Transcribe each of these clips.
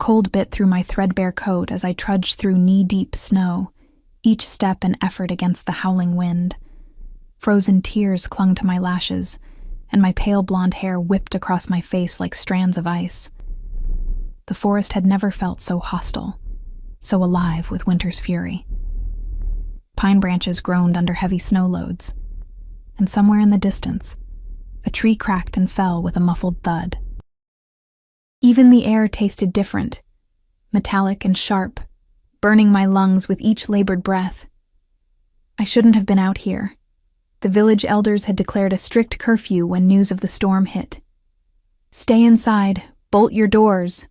cold bit through my threadbare coat as I trudged through knee-deep snow, each step an effort against the howling wind. Frozen tears clung to my lashes, and my pale blonde hair whipped across my face like strands of ice. The forest had never felt so hostile, so alive with winter's fury. Pine branches groaned under heavy snow loads, and somewhere in the distance, a tree cracked and fell with a muffled thud. Even the air tasted different, metallic and sharp, burning my lungs with each labored breath. I shouldn't have been out here. The village elders had declared a strict curfew when news of the storm hit. "Stay inside, bolt your doors,"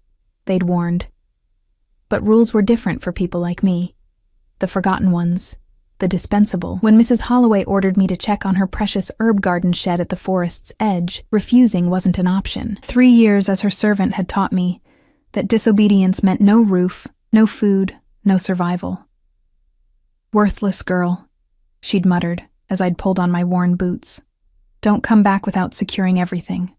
they'd warned. But rules were different for people like me, the forgotten ones, the dispensable. When Mrs. Holloway ordered me to check on her precious herb garden shed at the forest's edge, refusing wasn't an option. 3 years as her servant had taught me that disobedience meant no roof, no food, no survival. "Worthless girl," she'd muttered as I'd pulled on my worn boots. "Don't come back without securing everything.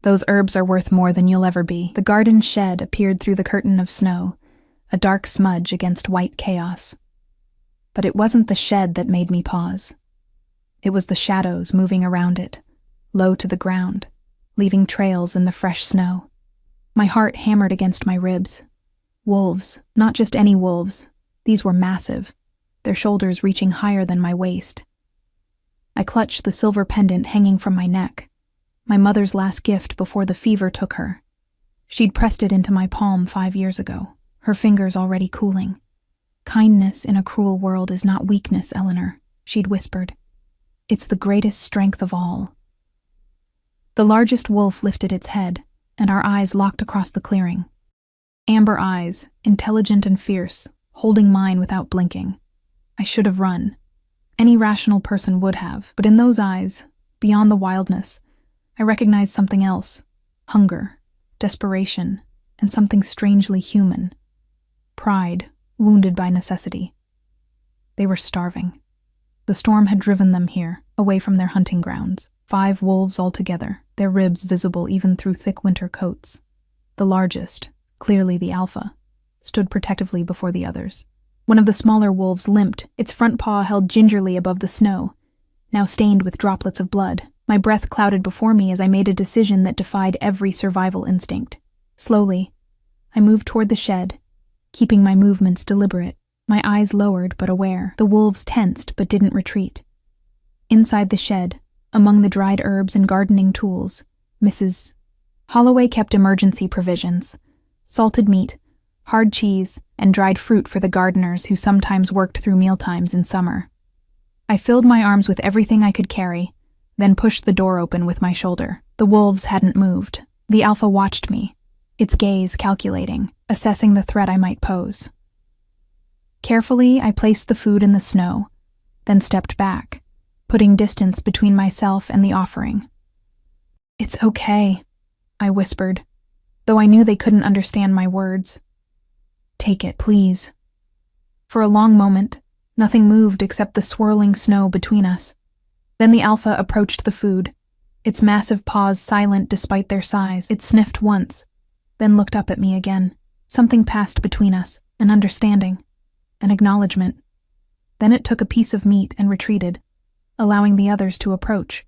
Those herbs are worth more than you'll ever be." The garden shed appeared through the curtain of snow, a dark smudge against white chaos. But it wasn't the shed that made me pause. It was the shadows moving around it, low to the ground, leaving trails in the fresh snow. My heart hammered against my ribs. Wolves, not just any wolves. These were massive, their shoulders reaching higher than my waist. I clutched the silver pendant hanging from my neck, my mother's last gift before the fever took her. She'd pressed it into my palm 5 years ago, her fingers already cooling. "Kindness in a cruel world is not weakness, Eleanor," she'd whispered. "It's the greatest strength of all." The largest wolf lifted its head, and our eyes locked across the clearing. Amber eyes, intelligent and fierce, holding mine without blinking. I should have run. Any rational person would have, but in those eyes, beyond the wildness, I recognized something else: hunger, desperation, and something strangely human. Pride, wounded by necessity. They were starving. The storm had driven them here, away from their hunting grounds. 5 wolves altogether, their ribs visible even through thick winter coats. The largest, clearly the alpha, stood protectively before the others. One of the smaller wolves limped, its front paw held gingerly above the snow, now stained with droplets of blood. My breath clouded before me as I made a decision that defied every survival instinct. Slowly, I moved toward the shed, keeping my movements deliberate, my eyes lowered but aware. The wolves tensed but didn't retreat. Inside the shed, among the dried herbs and gardening tools, Mrs. Holloway kept emergency provisions: salted meat, hard cheese, and dried fruit for the gardeners who sometimes worked through mealtimes in summer. I filled my arms with everything I could carry, then pushed the door open with my shoulder. The wolves hadn't moved. The alpha watched me, its gaze calculating, assessing the threat I might pose. Carefully, I placed the food in the snow, then stepped back, putting distance between myself and the offering. "It's okay," I whispered, though I knew they couldn't understand my words. "Take it, please." For a long moment, nothing moved except the swirling snow between us. Then the alpha approached the food, its massive paws silent despite their size. It sniffed once, then looked up at me again. Something passed between us, an understanding, an acknowledgement. Then it took a piece of meat and retreated, allowing the others to approach.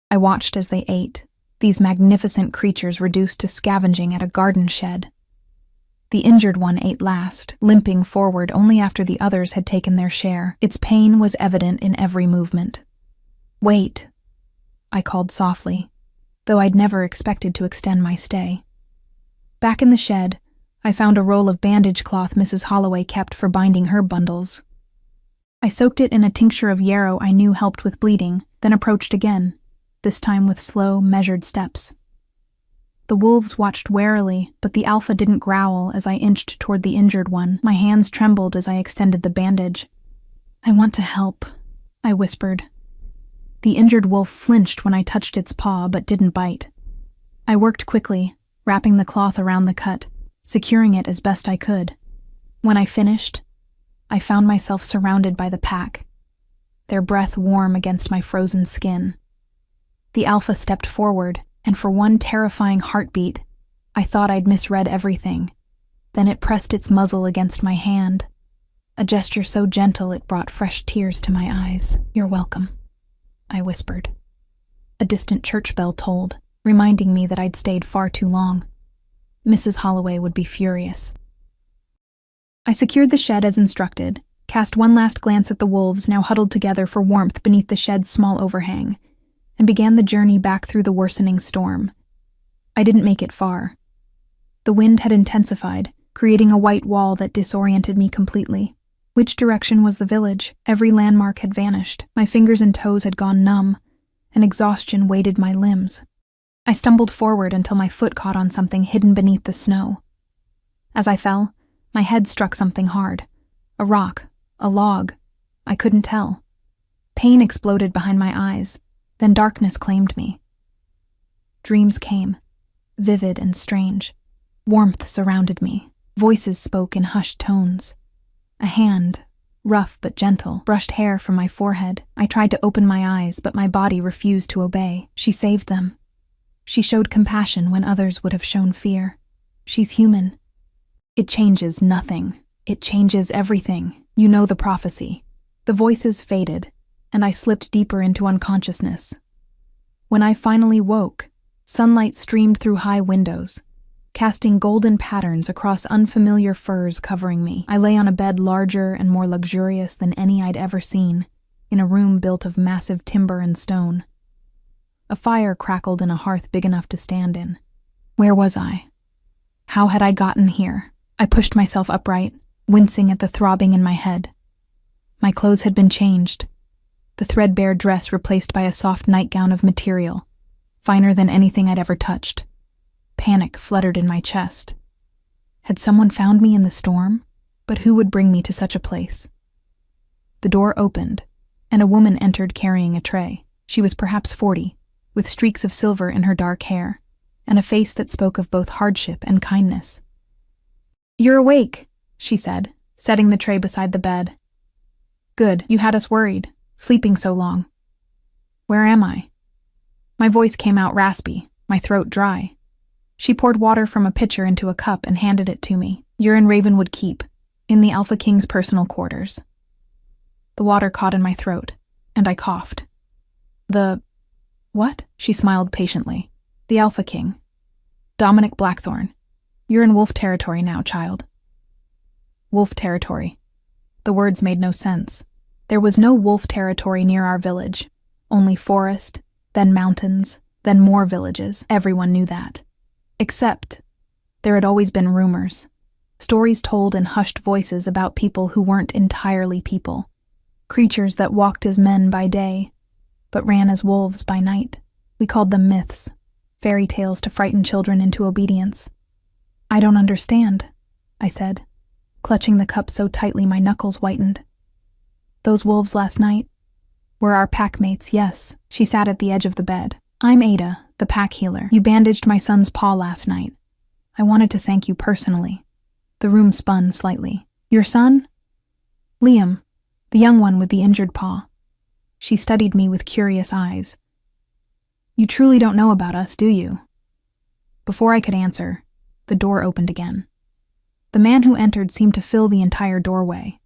I watched as they ate, these magnificent creatures reduced to scavenging at a garden shed. The injured one ate last, limping forward only after the others had taken their share. Its pain was evident in every movement. "Wait," I called softly, though I'd never expected to extend my stay. Back in the shed, I found a roll of bandage cloth Mrs. Holloway kept for binding her bundles. I soaked it in a tincture of yarrow I knew helped with bleeding, then approached again, this time with slow, measured steps. The wolves watched warily, but the alpha didn't growl as I inched toward the injured one. My hands trembled as I extended the bandage. "I want to help," I whispered. The injured wolf flinched when I touched its paw but didn't bite. I worked quickly, wrapping the cloth around the cut, securing it as best I could. When I finished, I found myself surrounded by the pack, their breath warm against my frozen skin. The alpha stepped forward, and for one terrifying heartbeat, I thought I'd misread everything. Then it pressed its muzzle against my hand, a gesture so gentle it brought fresh tears to my eyes. "You're welcome," I whispered. A distant church bell tolled, reminding me that I'd stayed far too long. Mrs. Holloway would be furious. I secured the shed as instructed, cast one last glance at the wolves now huddled together for warmth beneath the shed's small overhang, and began the journey back through the worsening storm. I didn't make it far. The wind had intensified, creating a white wall that disoriented me completely. Which direction was the village? Every landmark had vanished. My fingers and toes had gone numb, and exhaustion weighted my limbs. I stumbled forward until my foot caught on something hidden beneath the snow. As I fell, my head struck something hard. A rock, a log. I couldn't tell. Pain exploded behind my eyes, then darkness claimed me. Dreams came, vivid and strange. Warmth surrounded me. Voices spoke in hushed tones. A hand, rough but gentle, brushed hair from my forehead. I tried to open my eyes, but my body refused to obey. She saved them. She showed compassion when others would have shown fear. She's human. It changes nothing. It changes everything. You know the prophecy. The voices faded, and I slipped deeper into unconsciousness. When I finally woke, sunlight streamed through high windows, casting golden patterns across unfamiliar furs covering me. I lay on a bed larger and more luxurious than any I'd ever seen, in a room built of massive timber and stone. A fire crackled in a hearth big enough to stand in. Where was I? How had I gotten here? I pushed myself upright, wincing at the throbbing in my head. My clothes had been changed, the threadbare dress replaced by a soft nightgown of material, finer than anything I'd ever touched. Panic fluttered in my chest. Had someone found me in the storm? But who would bring me to such a place? The door opened, and a woman entered carrying a tray. She was perhaps 40, with streaks of silver in her dark hair, and a face that spoke of both hardship and kindness. "You're awake," she said, setting the tray beside the bed. "Good, you had us worried, sleeping so long." "Where am I?" My voice came out raspy, my throat dry. She poured water from a pitcher into a cup and handed it to me. "You're in Ravenwood Keep, in the Alpha King's personal quarters." The water caught in my throat, and I coughed. What?" She smiled patiently. "The Alpha King. Dominic Blackthorne. You're in wolf territory now, child." Wolf territory. The words made no sense. There was no wolf territory near our village. Only forest, then mountains, then more villages. Everyone knew that. Except, there had always been rumors. Stories told in hushed voices about people who weren't entirely people. Creatures that walked as men by day, but ran as wolves by night. We called them myths, fairy tales to frighten children into obedience. "I don't understand," I said, clutching the cup so tightly my knuckles whitened. "Those wolves last night were our pack mates, yes." She sat at the edge of the bed. "I'm Ada, the pack healer. You bandaged my son's paw last night. I wanted to thank you personally." The room spun slightly. "Your son?" "Liam, the young one with the injured paw." She studied me with curious eyes. "You truly don't know about us, do you?" Before I could answer, the door opened again. The man who entered seemed to fill the entire doorway.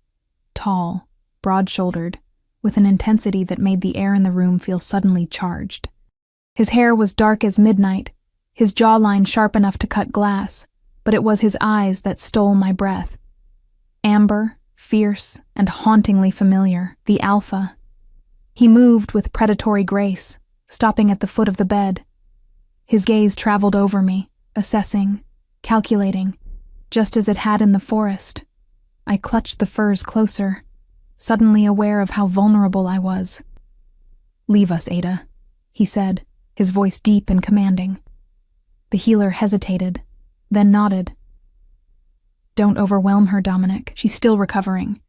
Tall, broad-shouldered, with an intensity that made the air in the room feel suddenly charged. His hair was dark as midnight, his jawline sharp enough to cut glass, but it was his eyes that stole my breath. Amber, fierce, and hauntingly familiar, the Alpha. He moved with predatory grace, stopping at the foot of the bed. His gaze traveled over me, assessing, calculating, just as it had in the forest. I clutched the furs closer, suddenly aware of how vulnerable I was. "Leave us, Ada," he said, his voice deep and commanding. The healer hesitated, then nodded. "Don't overwhelm her, Dominic. She's still recovering."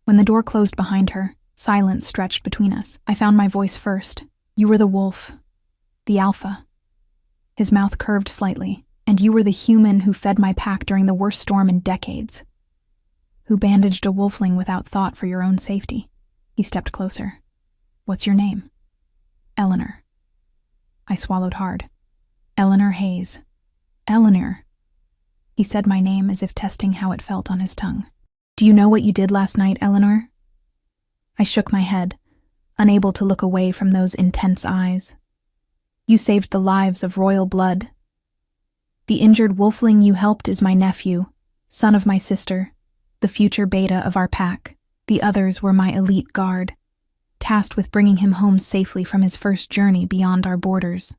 When the door closed behind her, silence stretched between us. I found my voice first. "You were the wolf, the Alpha." His mouth curved slightly. "And you were the human who fed my pack during the worst storm in decades. Who bandaged a wolfling without thought for your own safety." He stepped closer. "What's your name?" "Eleanor." I swallowed hard. "Eleanor Hayes." "Eleanor." He He said my name as if testing how it felt on his tongue. Do you know what you did last night, Eleanor? I shook my head, unable to look away from those intense eyes. You saved the lives of royal blood. The injured wolfling you helped is my nephew, son of my sister, the future beta of our pack. The others were my elite guard, tasked with bringing him home safely from his first journey beyond our borders.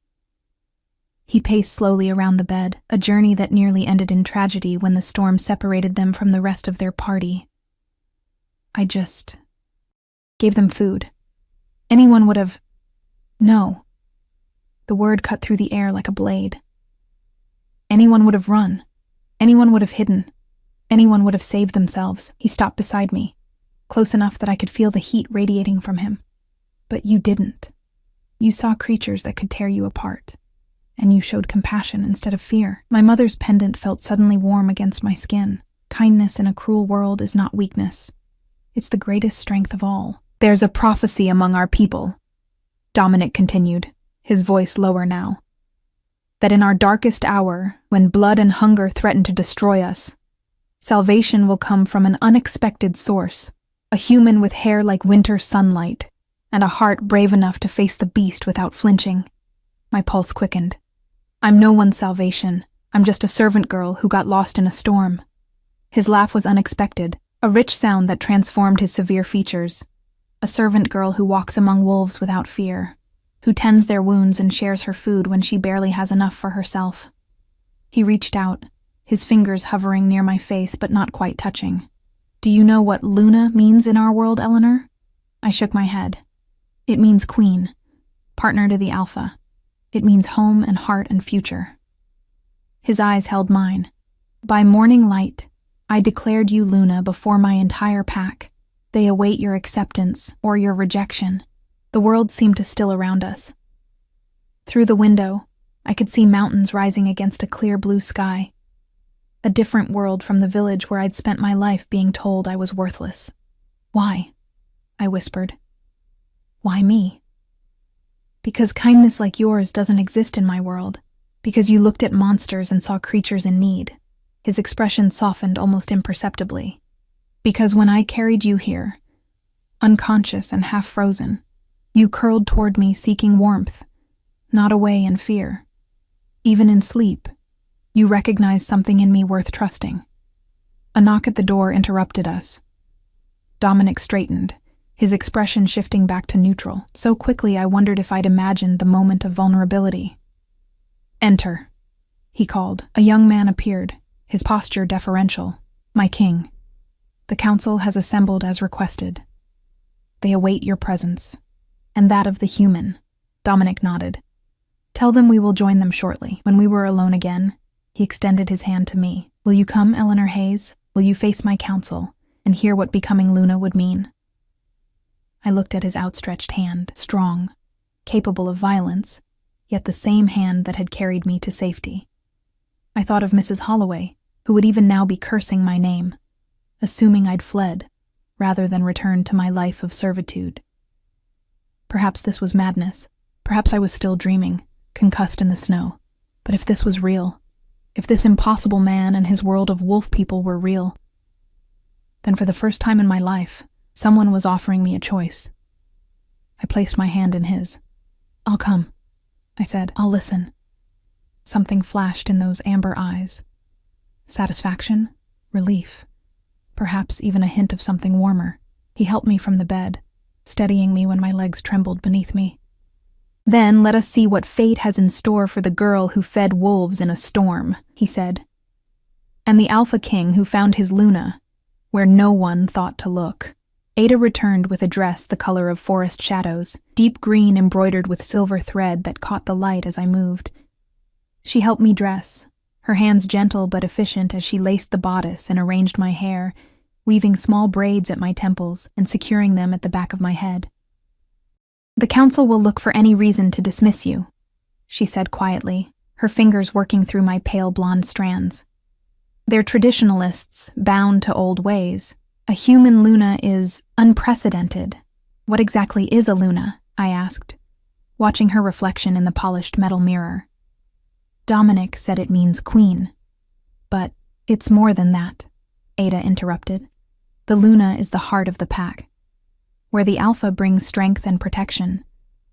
He paced slowly around the bed, a journey that nearly ended in tragedy when the storm separated them from the rest of their party. I just gave them food. Anyone would have... No. The word cut through the air like a blade. Anyone would have run. Anyone would have hidden. Anyone would have saved themselves. He stopped beside me, close enough that I could feel the heat radiating from him. But you didn't. You saw creatures that could tear you apart, and you showed compassion instead of fear. My mother's pendant felt suddenly warm against my skin. Kindness in a cruel world is not weakness. It's the greatest strength of all. There's a prophecy among our people, Dominic continued, his voice lower now, that in our darkest hour, when blood and hunger threaten to destroy us, salvation will come from an unexpected source, a human with hair like winter sunlight, and a heart brave enough to face the beast without flinching. My pulse quickened. I'm no one's salvation. I'm just a servant girl who got lost in a storm. His laugh was unexpected, a rich sound that transformed his severe features. A servant girl who walks among wolves without fear, who tends their wounds and shares her food when she barely has enough for herself. He reached out, his fingers hovering near my face but not quite touching. Do you know what Luna means in our world, Eleanor? I shook my head. It means queen, partner to the alpha. It means home and heart and future. His eyes held mine. By morning light, I declared you Luna before my entire pack. They await your acceptance or your rejection. The world seemed to still around us. Through the window, I could see mountains rising against a clear blue sky. A different world from the village where I'd spent my life being told I was worthless. Why? I whispered. Why me? Because kindness like yours doesn't exist in my world. Because you looked at monsters and saw creatures in need. His expression softened almost imperceptibly. Because when I carried you here, unconscious and half frozen, you curled toward me seeking warmth, not away in fear. Even in sleep, you recognized something in me worth trusting. A knock at the door interrupted us. Dominic straightened, his expression shifting back to neutral. So quickly I wondered if I'd imagined the moment of vulnerability. Enter, he called. A young man appeared, his posture deferential. My king. The council has assembled as requested. They await your presence, and that of the human. Dominic nodded. Tell them we will join them shortly. When we were alone again, he extended his hand to me. Will you come, Eleanor Hayes? Will you face my council and hear what becoming Luna would mean? I looked at his outstretched hand, strong, capable of violence, yet the same hand that had carried me to safety. I thought of Mrs. Holloway, who would even now be cursing my name, assuming I'd fled, rather than returned to my life of servitude. Perhaps this was madness. Perhaps I was still dreaming, concussed in the snow. But if this was real, if this impossible man and his world of wolf people were real, then for the first time in my life, someone was offering me a choice. I placed my hand in his. I'll come, I said. I'll listen. Something flashed in those amber eyes. Satisfaction, relief. Perhaps even a hint of something warmer. He helped me from the bed, steadying me when my legs trembled beneath me. Then let us see what fate has in store for the girl who fed wolves in a storm, he said. And the Alpha King who found his Luna, where no one thought to look. Ada returned with a dress the color of forest shadows, deep green embroidered with silver thread that caught the light as I moved. She helped me dress, her hands gentle but efficient as she laced the bodice and arranged my hair, weaving small braids at my temples and securing them at the back of my head. The council will look for any reason to dismiss you, she said quietly, her fingers working through my pale blonde strands. They're traditionalists, bound to old ways. A human Luna is unprecedented. What exactly is a Luna? I asked, watching her reflection in the polished metal mirror. Dominic said it means queen. But It's more than that, Ada interrupted. The Luna is the heart of the pack. Where the Alpha brings strength and protection,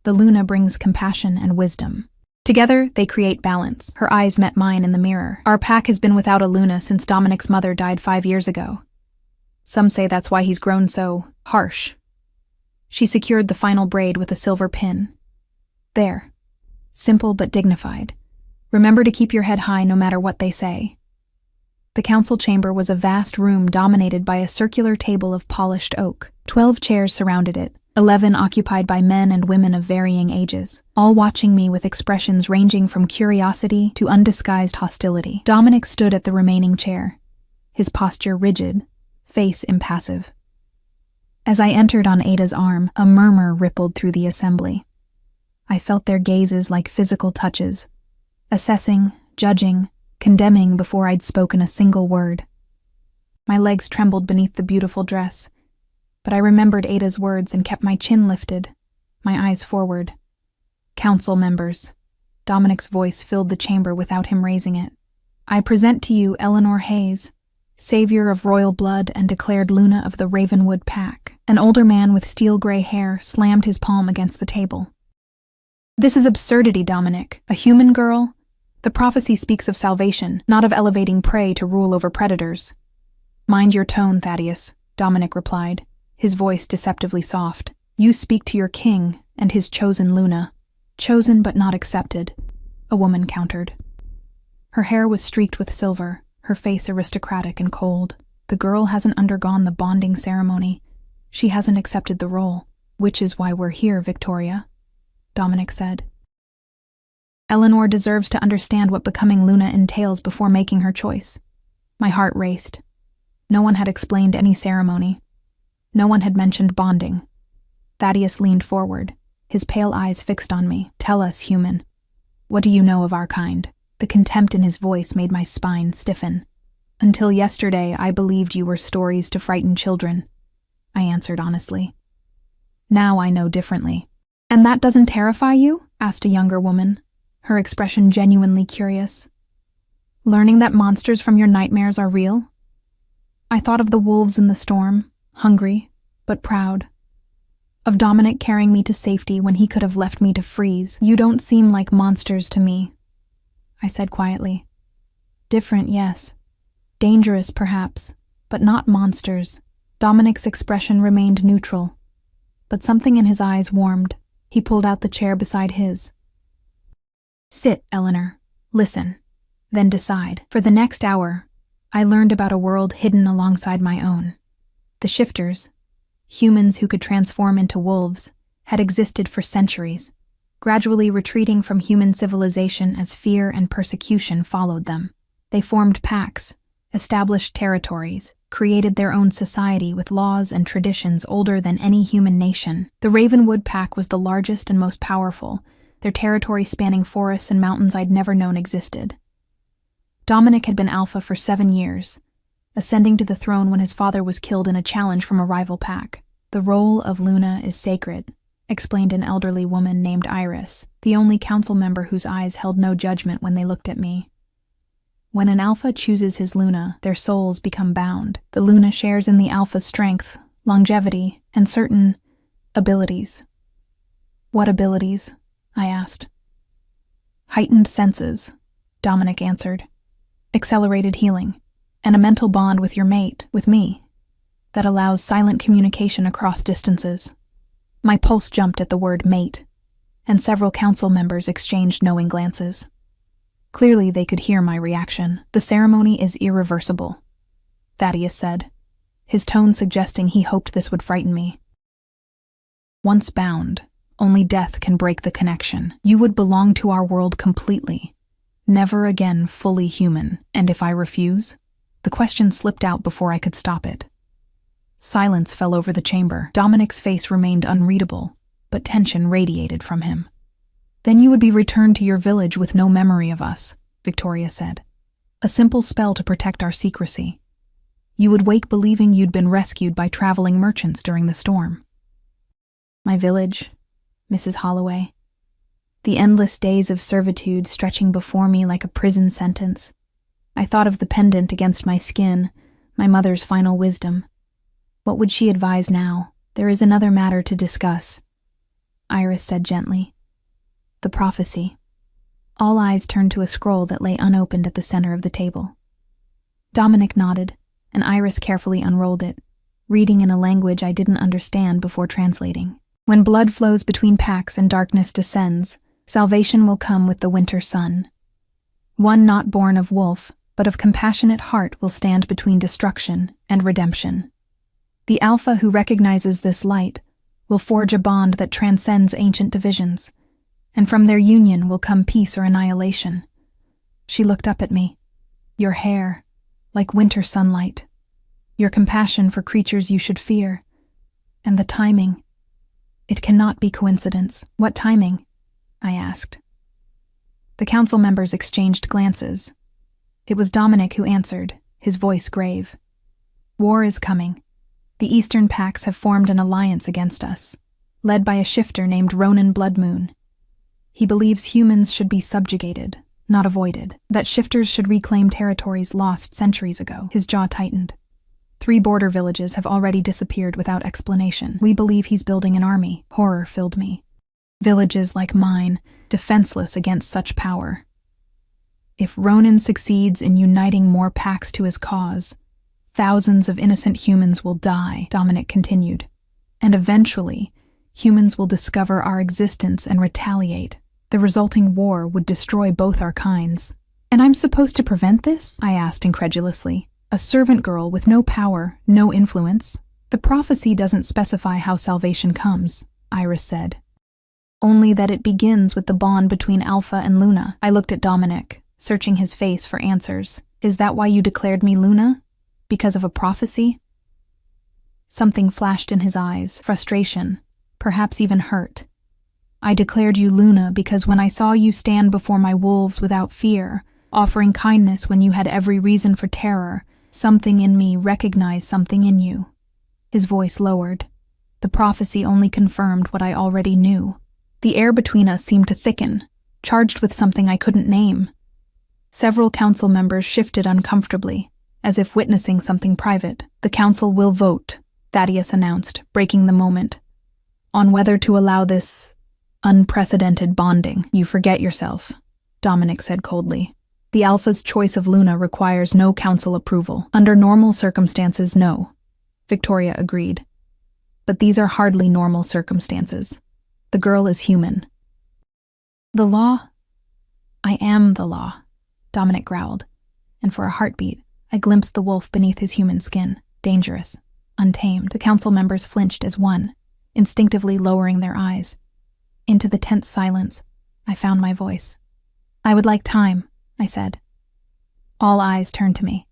the Luna brings compassion and wisdom. Together, they create balance. Her eyes met mine in the mirror. Our pack has been without a Luna since Dominic's mother died 5 years ago. Some say that's why he's grown so harsh. She secured the final braid with a silver pin. There. Simple but dignified. Remember to keep your head high no matter what they say. The council chamber was a vast room dominated by a circular table of polished oak. 12 chairs surrounded it, 11 occupied by men and women of varying ages, all watching me with expressions ranging from curiosity to undisguised hostility. Dominic stood at the remaining chair, his posture rigid, face impassive. As I entered on Ada's arm, a murmur rippled through the assembly. I felt their gazes like physical touches, assessing, judging, condemning before I'd spoken a single word. My legs trembled beneath the beautiful dress, but I remembered Ada's words and kept my chin lifted, my eyes forward. Council members. Dominic's voice filled the chamber without him raising it. I present to you Eleanor Hayes, savior of royal blood and declared Luna of the Ravenwood Pack. An older man with steel-gray hair slammed his palm against the table. This is absurdity, Dominic. A human girl? The prophecy speaks of salvation, not of elevating prey to rule over predators. Mind your tone, Thaddeus, Dominic replied, his voice deceptively soft. You speak to your king and his chosen Luna. Chosen but not accepted, a woman countered. Her hair was streaked with silver, her face aristocratic and cold. The girl hasn't undergone the bonding ceremony. She hasn't accepted the role, which is why we're here, Victoria, Dominic said. Eleanor deserves to understand what becoming Luna entails before making her choice. My heart raced. No one had explained any ceremony. No one had mentioned bonding. Thaddeus leaned forward, his pale eyes fixed on me. Tell us, human. What do you know of our kind? The contempt in his voice made my spine stiffen. Until yesterday, I believed you were stories to frighten children, I answered honestly. Now I know differently. And that doesn't terrify you? Asked a younger woman, her expression genuinely curious. Learning that monsters from your nightmares are real? I thought of the wolves in the storm, hungry, but proud. Of Dominic carrying me to safety when he could have left me to freeze. You don't seem like monsters to me, I said quietly. Different, yes. Dangerous, perhaps, but not monsters. Dominic's expression remained neutral, but something in his eyes warmed. He pulled out the chair beside his. Sit, Eleanor. Listen. Then decide. For the next hour, I learned about a world hidden alongside my own. The shifters, humans who could transform into wolves, had existed for centuries, gradually retreating from human civilization as fear and persecution followed them. They formed packs, established territories, created their own society with laws and traditions older than any human nation. The Ravenwood Pack was the largest and most powerful, their territory spanning forests and mountains I'd never known existed. Dominic had been alpha for 7 years, ascending to the throne when his father was killed in a challenge from a rival pack. The role of Luna is sacred, explained an elderly woman named Iris, the only council member whose eyes held no judgment when they looked at me. When an alpha chooses his Luna, their souls become bound. The Luna shares in the alpha's strength, longevity, and certain abilities. What abilities? I asked. Heightened senses, Dominic answered. Accelerated healing, and a mental bond with your mate, with me, that allows silent communication across distances. My pulse jumped at the word mate, and several council members exchanged knowing glances. Clearly they could hear my reaction. The ceremony is irreversible, Thaddeus said, his tone suggesting he hoped this would frighten me. Once bound, only death can break the connection. You would belong to our world completely, never again fully human. And if I refuse? The question slipped out before I could stop it. Silence fell over the chamber. Dominic's face remained unreadable, but tension radiated from him. Then you would be returned to your village with no memory of us, Victoria said. A simple spell to protect our secrecy. You would wake believing you'd been rescued by traveling merchants during the storm. My village, Mrs. Holloway. The endless days of servitude stretching before me like a prison sentence. I thought of the pendant against my skin, my mother's final wisdom. What would she advise now? There is another matter to discuss, Iris said gently. The prophecy. All eyes turned to a scroll that lay unopened at the center of the table. Dominic nodded, and Iris carefully unrolled it, reading in a language I didn't understand before translating. When blood flows between packs and darkness descends, salvation will come with the winter sun. One not born of wolf, but of compassionate heart will stand between destruction and redemption. The Alpha who recognizes this light will forge a bond that transcends ancient divisions, and from their union will come peace or annihilation. She looked up at me. Your hair, like winter sunlight. Your compassion for creatures you should fear. And the timing. It cannot be coincidence. What timing? I asked. The council members exchanged glances. It was Dominic who answered, his voice grave. War is coming. The Eastern Pacts have formed an alliance against us, led by a shifter named Ronan Bloodmoon. He believes humans should be subjugated, not avoided, that shifters should reclaim territories lost centuries ago. His jaw tightened. 3 border villages have already disappeared without explanation. We believe he's building an army. Horror filled me. Villages like mine, defenseless against such power. If Ronan succeeds in uniting more packs to his cause, thousands of innocent humans will die, Dominic continued. And eventually, humans will discover our existence and retaliate. The resulting war would destroy both our kinds. And I'm supposed to prevent this? I asked incredulously. A servant girl with no power, no influence. The prophecy doesn't specify how salvation comes, Iris said. Only that it begins with the bond between Alpha and Luna. I looked at Dominic, searching his face for answers. Is that why you declared me Luna? Because of a prophecy? Something flashed in his eyes, frustration, perhaps even hurt. I declared you Luna because when I saw you stand before my wolves without fear, offering kindness when you had every reason for terror, something in me recognized something in you. His voice lowered. The prophecy only confirmed what I already knew. The air between us seemed to thicken, charged with something I couldn't name. Several council members shifted uncomfortably, as if witnessing something private. The council will vote, Thaddeus announced, breaking the moment, on whether to allow this unprecedented bonding. You forget yourself, Dominic said coldly. The Alpha's choice of Luna requires no council approval. Under normal circumstances, no. Victoria agreed. But these are hardly normal circumstances. The girl is human. The law? I am the law, Dominic growled, and for a heartbeat, I glimpsed the wolf beneath his human skin, dangerous, untamed. The council members flinched as one, instinctively lowering their eyes. Into the tense silence, I found my voice. I would like time, I said. All eyes turned to me.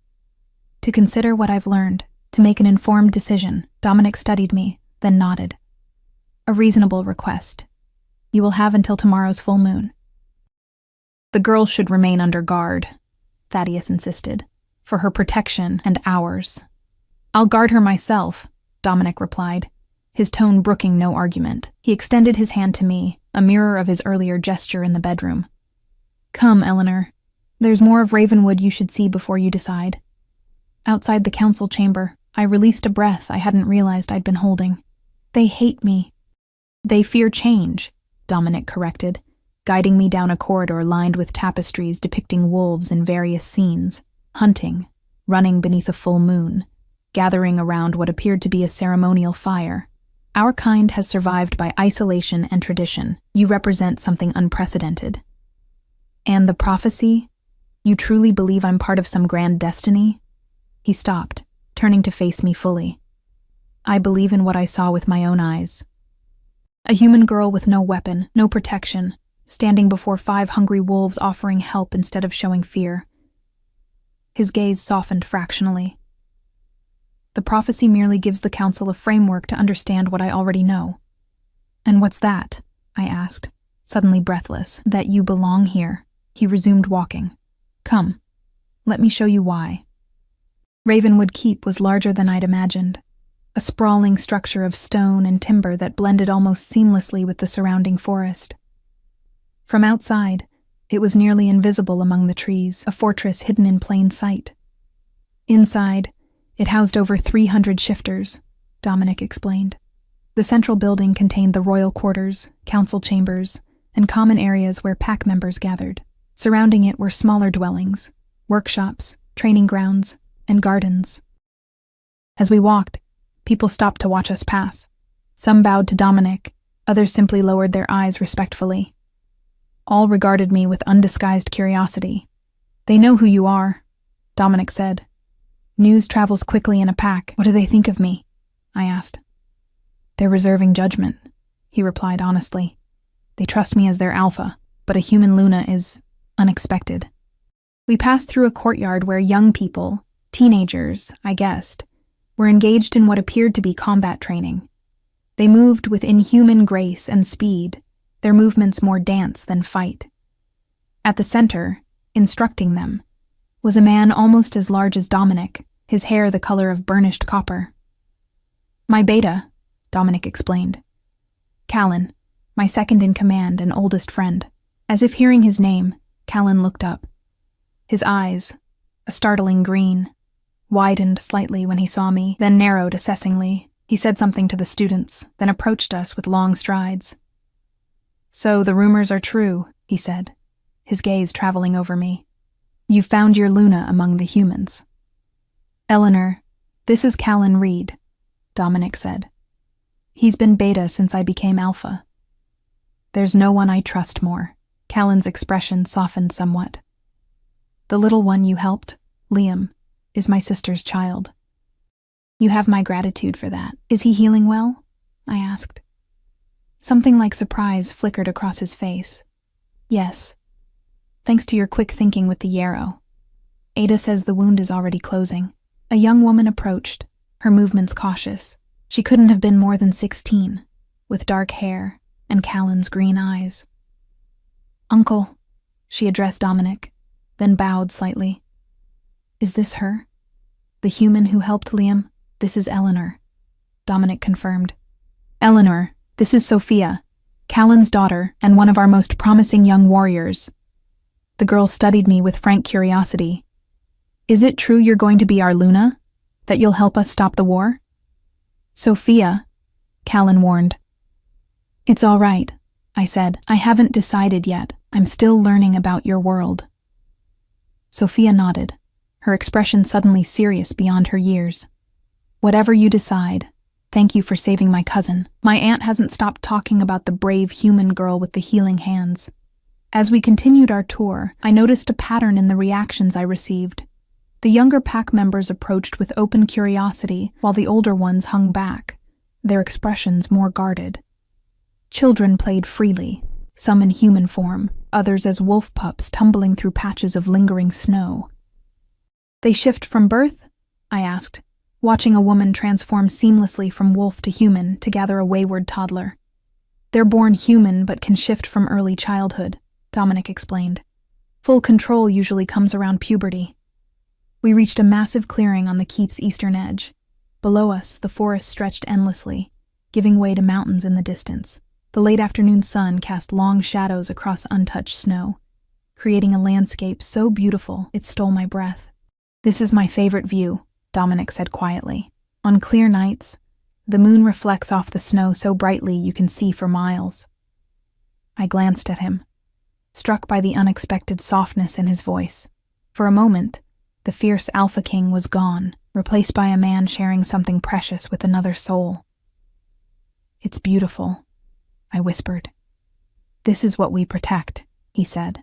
To consider what I've learned, to make an informed decision. Dominic studied me, then nodded. A reasonable request. You will have until tomorrow's full moon. The girl should remain under guard, Thaddeus insisted, for her protection and ours. I'll guard her myself, Dominic replied, his tone brooking no argument. He extended his hand to me, a mirror of his earlier gesture in the bedroom. Come, Eleanor. There's more of Ravenwood you should see before you decide. Outside the council chamber, I released a breath I hadn't realized I'd been holding. They hate me. They fear change, Dominic corrected, guiding me down a corridor lined with tapestries depicting wolves in various scenes, hunting, running beneath a full moon, gathering around what appeared to be a ceremonial fire. Our kind has survived by isolation and tradition. You represent something unprecedented. And the prophecy? You truly believe I'm part of some grand destiny? He stopped, turning to face me fully. I believe in what I saw with my own eyes. A human girl with no weapon, no protection, standing before 5 hungry wolves offering help instead of showing fear. His gaze softened fractionally. The prophecy merely gives the council a framework to understand what I already know. And what's that? I asked, suddenly breathless. That you belong here. He resumed walking. Come, let me show you why. Ravenwood Keep was larger than I'd imagined. A sprawling structure of stone and timber that blended almost seamlessly with the surrounding forest. From outside, It was nearly invisible among the trees, a fortress hidden in plain sight. Inside, it housed over 300 shifters, Dominic explained. The central building contained the royal quarters, council chambers, and common areas where pack members gathered. Surrounding it were smaller dwellings, workshops, training grounds, and gardens. As we walked, people stopped to watch us pass. Some bowed to Dominic, others simply lowered their eyes respectfully. All regarded me with undisguised curiosity. "They know who you are," Dominic said. "News travels quickly in a pack. What do they think of me?" I asked. "They're reserving judgment," he replied honestly. "They trust me as their alpha, but a human Luna is unexpected." We passed through a courtyard where young people, teenagers, I guessed, were engaged in what appeared to be combat training. They moved with inhuman grace and speed, their movements more dance than fight. At the center, instructing them, was a man almost as large as Dominic, his hair the color of burnished copper. "My beta," Dominic explained. "Callan, my second in command and oldest friend." As if hearing his name, Callan looked up. His eyes, a startling green, widened slightly when he saw me, then narrowed assessingly. He said something to the students, then approached us with long strides. "So the rumors are true," he said, his gaze traveling over me. "You found your Luna among the humans." "Eleanor, this is Callan Reed," Dominic said. "He's been beta since I became alpha." "There's no one I trust more." Callan's expression softened somewhat. "The little one you helped, Liam, is my sister's child." "You have my gratitude for that. Is he healing well?" I asked. Something like surprise flickered across his face. "Yes. Thanks to your quick thinking with the yarrow. Ada says the wound is already closing." A young woman approached, her movements cautious. She couldn't have been more than 16, with dark hair and Callan's green eyes. "Uncle," she addressed Dominic, then bowed slightly. "Is this her? The human who helped Liam?" "This is Eleanor," Dominic confirmed. "Eleanor, this is Sophia, Callan's daughter and one of our most promising young warriors." The girl studied me with frank curiosity. "Is it true you're going to be our Luna? That you'll help us stop the war?" "Sophia," Callan warned. "It's all right," I said. "I haven't decided yet. I'm still learning about your world." Sophia nodded, her expression suddenly serious beyond her years. "Whatever you decide, thank you for saving my cousin." My aunt hasn't stopped talking about the brave human girl with the healing hands. As we continued our tour, I noticed a pattern in the reactions I received. The younger pack members approached with open curiosity, while the older ones hung back, their expressions more guarded. Children played freely, some in human form, others as wolf pups tumbling through patches of lingering snow. "They shift from birth?" I asked, watching a woman transform seamlessly from wolf to human to gather a wayward toddler. "They're born human but can shift from early childhood," Dominic explained. "Full control usually comes around puberty." We reached a massive clearing on the keep's eastern edge. Below us, the forest stretched endlessly, giving way to mountains in the distance. The late afternoon sun cast long shadows across untouched snow, creating a landscape so beautiful it stole my breath. "This is my favorite view," Dominic said quietly. "On clear nights, the moon reflects off the snow so brightly you can see for miles." I glanced at him, struck by the unexpected softness in his voice. For a moment, the fierce Alpha King was gone, replaced by a man sharing something precious with another soul. "It's beautiful," I whispered. "This is what we protect," he said.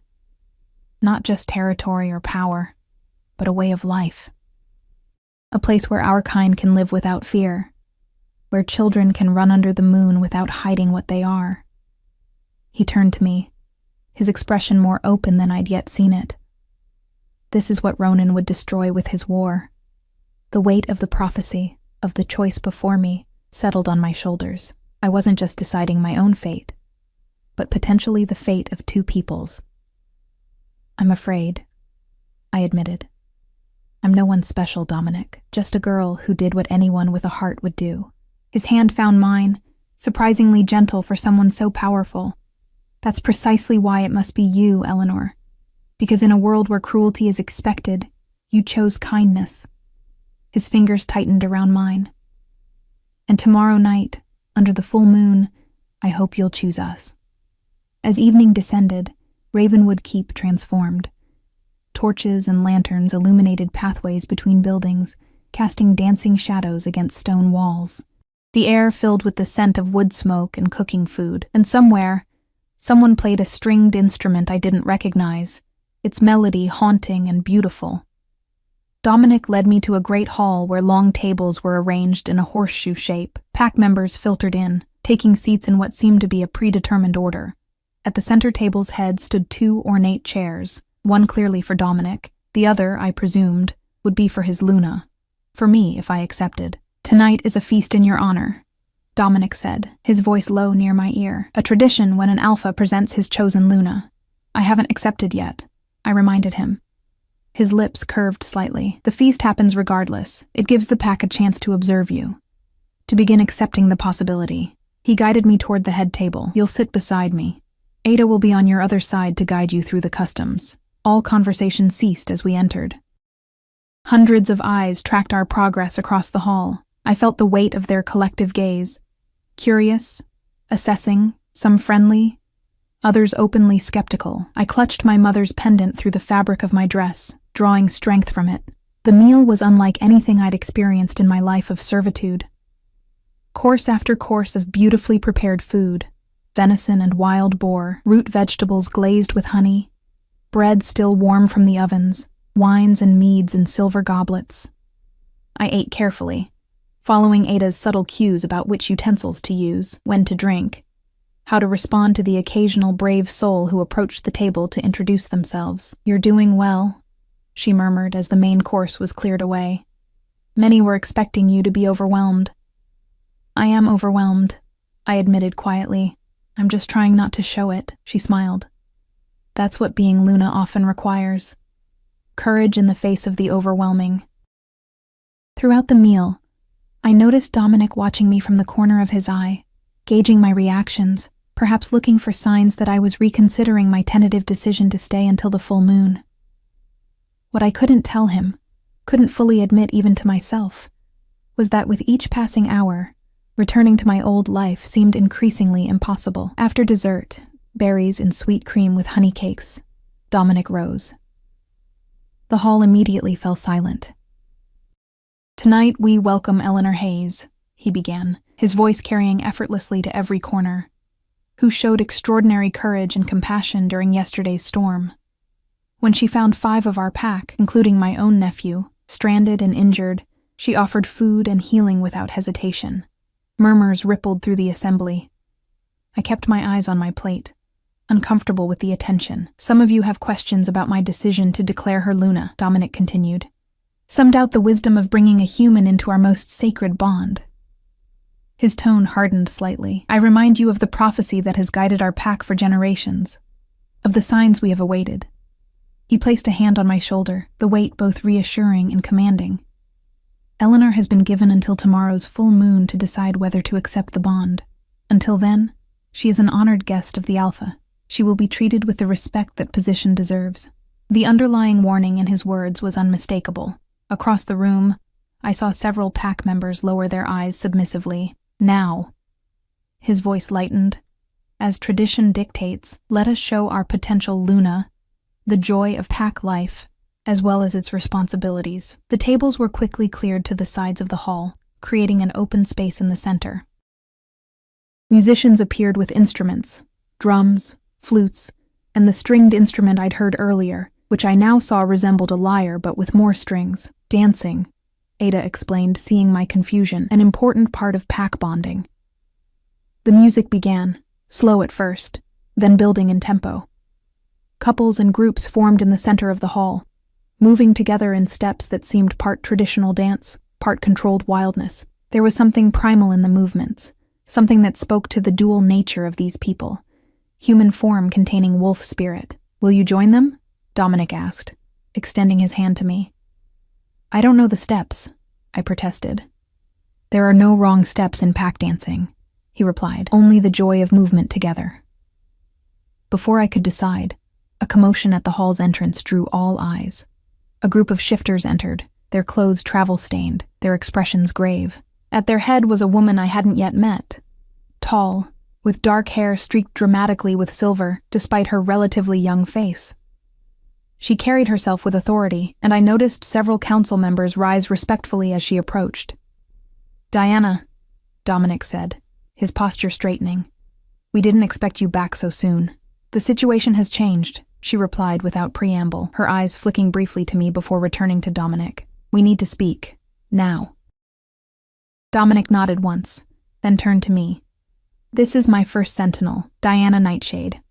"Not just territory or power, but a way of life. A place where our kind can live without fear, where children can run under the moon without hiding what they are." He turned to me, his expression more open than I'd yet seen it. "This is what Ronan would destroy with his war." The weight of the prophecy, of the choice before me, settled on my shoulders. I wasn't just deciding my own fate, but potentially the fate of two peoples. "I'm afraid," I admitted. "I'm no one special, Dominic, just a girl who did what anyone with a heart would do." His hand found mine, surprisingly gentle for someone so powerful. "That's precisely why it must be you, Eleanor. Because in a world where cruelty is expected, you chose kindness. His fingers tightened around mine. And tomorrow night, under the full moon, I hope you'll choose us. As evening descended, Ravenwood Keep transformed. Torches and lanterns illuminated pathways between buildings, casting dancing shadows against stone walls. The air filled with the scent of wood smoke and cooking food, and somewhere, someone played a stringed instrument I didn't recognize, its melody haunting and beautiful. Dominic led me to a great hall where long tables were arranged in a horseshoe shape. Pack members filtered in, taking seats in what seemed to be a predetermined order. At the center table's head stood 2 ornate chairs, one clearly for Dominic, the other, I presumed, would be for his Luna. For me, if I accepted. "Tonight is a feast in your honor," Dominic said, his voice low near my ear. "A tradition when an alpha presents his chosen Luna. I haven't accepted yet," I reminded him. His lips curved slightly. "The feast happens regardless. It gives the pack a chance to observe you. To begin accepting the possibility." He guided me toward the head table. "You'll sit beside me. Ada will be on your other side to guide you through the customs." All conversation ceased as we entered. Hundreds of eyes tracked our progress across the hall. I felt the weight of their collective gaze. Curious, assessing, some friendly, others openly skeptical. I clutched my mother's pendant through the fabric of my dress, drawing strength from it. The meal was unlike anything I'd experienced in my life of servitude. Course after course of beautifully prepared food, venison and wild boar, root vegetables glazed with honey, bread still warm from the ovens, wines and meads in silver goblets. I ate carefully, following Ada's subtle cues about which utensils to use, when to drink, how to respond to the occasional brave soul who approached the table to introduce themselves. "You're doing well," she murmured as the main course was cleared away. "Many were expecting you to be overwhelmed." "I am overwhelmed," I admitted quietly. "I'm just trying not to show it," she smiled. "That's what being Luna often requires. Courage in the face of the overwhelming." Throughout the meal, I noticed Dominic watching me from the corner of his eye, gauging my reactions, perhaps looking for signs that I was reconsidering my tentative decision to stay until the full moon. What I couldn't tell him, couldn't fully admit even to myself, was that with each passing hour, returning to my old life seemed increasingly impossible. After dessert, berries and sweet cream with honey cakes, Dominic rose. The hall immediately fell silent. "Tonight we welcome Eleanor Hayes," he began, his voice carrying effortlessly to every corner, "who showed extraordinary courage and compassion during yesterday's storm. When she found 5 of our pack, including my own nephew, stranded and injured, she offered food and healing without hesitation." Murmurs rippled through the assembly. I kept my eyes on my plate, uncomfortable with the attention. "Some of you have questions about my decision to declare her Luna," Dominic continued. "Some doubt the wisdom of bringing a human into our most sacred bond." His tone hardened slightly. "I remind you of the prophecy that has guided our pack for generations, of the signs we have awaited." He placed a hand on my shoulder, the weight both reassuring and commanding. "Eleanor has been given until tomorrow's full moon to decide whether to accept the bond. Until then, she is an honored guest of the Alpha. She will be treated with the respect that position deserves." The underlying warning in his words was unmistakable. Across the room, I saw several pack members lower their eyes submissively. "Now," his voice lightened, "as tradition dictates, let us show our potential Luna the joy of pack life, as well as its responsibilities." The tables were quickly cleared to the sides of the hall, creating an open space in the center. Musicians appeared with instruments, drums, flutes, and the stringed instrument I'd heard earlier, which I now saw resembled a lyre but with more strings. "Dancing," Ada explained, seeing my confusion, "an important part of pack bonding." The music began, slow at first, then building in tempo. Couples and groups formed in the center of the hall, moving together in steps that seemed part traditional dance, part controlled wildness. There was something primal in the movements, something that spoke to the dual nature of these people, human form containing wolf spirit. "Will you join them?" Dominic asked, extending his hand to me. "I don't know the steps," I protested. "There are no wrong steps in pack dancing," he replied, "only the joy of movement together." Before I could decide, A commotion at the hall's entrance drew all eyes. A group of shifters entered, their clothes travel-stained, their expressions grave. At their head was a woman I hadn't yet met. Tall, with dark hair streaked dramatically with silver, despite her relatively young face. She carried herself with authority, and I noticed several council members rise respectfully as she approached. "Diana," Dominic said, his posture straightening. "We didn't expect you back so soon." "The situation has changed," she replied without preamble, her eyes flicking briefly to me before returning to Dominic. "We need to speak. Now." Dominic nodded once, then turned to me. "This is my first sentinel, Diana Nightshade.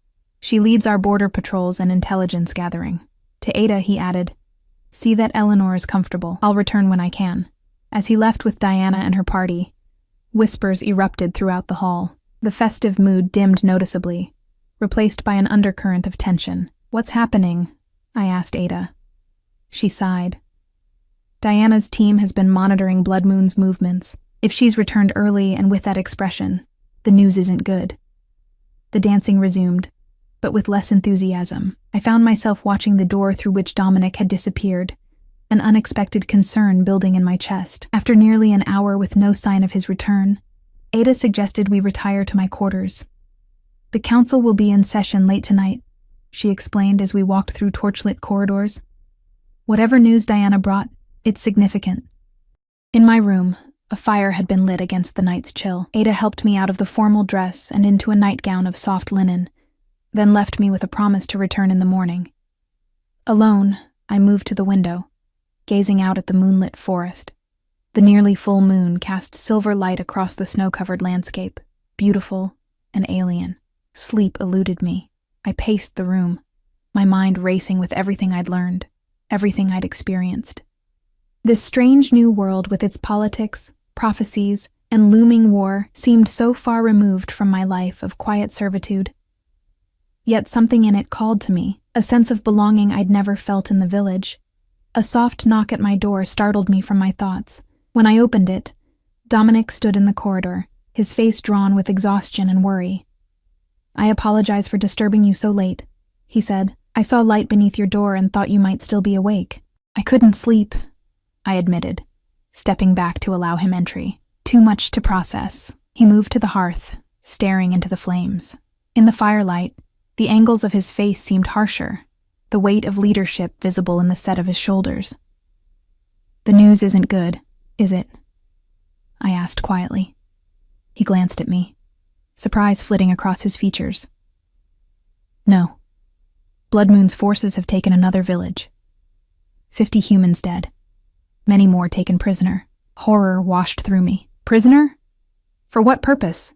She leads our border patrols and intelligence gathering." To Ada, he added, "See that Eleanor is comfortable. I'll return when I can." As he left with Diana and her party, whispers erupted throughout the hall. The festive mood dimmed noticeably, replaced by an undercurrent of tension. "What's happening?" I asked Ada. She sighed. "Diana's team has been monitoring Blood Moon's movements. If she's returned early and with that expression, the news isn't good." The dancing resumed, but with less enthusiasm. I found myself watching the door through which Dominic had disappeared, an unexpected concern building in my chest. After nearly an hour with no sign of his return, Ada suggested we retire to my quarters. "The council will be in session late tonight," she explained as we walked through torchlit corridors. "Whatever news Diana brought, it's significant." In my room, a fire had been lit against the night's chill. Ada helped me out of the formal dress and into a nightgown of soft linen, then left me with a promise to return in the morning. Alone, I moved to the window, gazing out at the moonlit forest. The nearly full moon cast silver light across the snow-covered landscape, beautiful and alien. Sleep eluded me. I paced the room, my mind racing with everything I'd learned, everything I'd experienced. This strange new world with its politics, prophecies, and looming war seemed so far removed from my life of quiet servitude. Yet something in it called to me, a sense of belonging I'd never felt in the village. A soft knock at my door startled me from my thoughts. When I opened it, Dominic stood in the corridor, his face drawn with exhaustion and worry. "I apologize for disturbing you so late," he said. "I saw light beneath your door and thought you might still be awake." "I couldn't sleep," I admitted, stepping back to allow him entry. "Too much to process." He moved to the hearth, staring into the flames. In the firelight, the angles of his face seemed harsher, the weight of leadership visible in the set of his shoulders. "The news isn't good, is it?" I asked quietly. He glanced at me, surprise flitting across his features. "No. Blood Moon's forces have taken another village. 50 humans dead. Many more taken prisoner." Horror washed through me. "Prisoner? For what purpose?"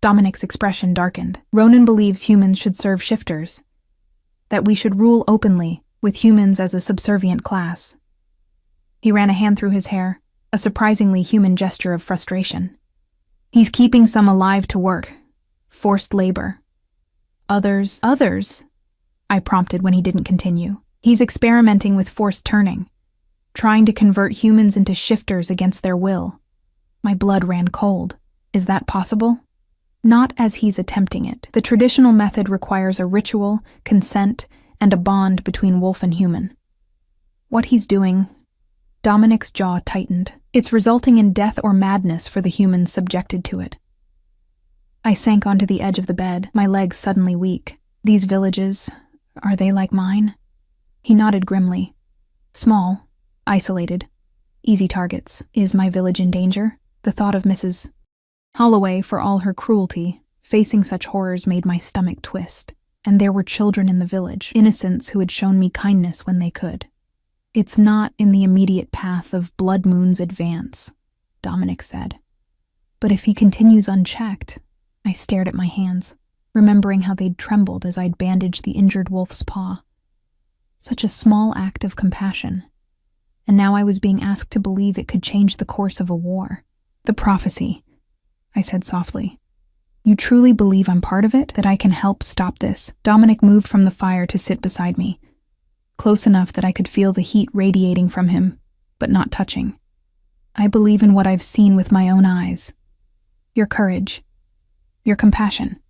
Dominic's expression darkened. "Ronan believes humans should serve shifters. That we should rule openly, with humans as a subservient class." He ran a hand through his hair, a surprisingly human gesture of frustration. "He's keeping some alive to work. Forced labor. Others, I prompted when he didn't continue. "He's experimenting with forced turning, trying to convert humans into shifters against their will." My blood ran cold. "Is that possible?" "Not as he's attempting it. The traditional method requires a ritual, consent, and a bond between wolf and human. What he's doing..." Dominic's jaw tightened. "It's resulting in death or madness for the humans subjected to it." I sank onto the edge of the bed, my legs suddenly weak. "These villages, are they like mine?" He nodded grimly. "Small, isolated, easy targets. Is my village in danger?" The thought of Mrs. Holloway, for all her cruelty, facing such horrors made my stomach twist. And there were children in the village, innocents who had shown me kindness when they could. "It's not in the immediate path of Blood Moon's advance," Dominic said. "But if he continues unchecked..." I stared at my hands, remembering how they'd trembled as I'd bandaged the injured wolf's paw. Such a small act of compassion. And now I was being asked to believe it could change the course of a war. "The prophecy," I said softly. "You truly believe I'm part of it? That I can help stop this?" Dominic moved from the fire to sit beside me, close enough that I could feel the heat radiating from him, but not touching. "I believe in what I've seen with my own eyes. Your courage, your compassion,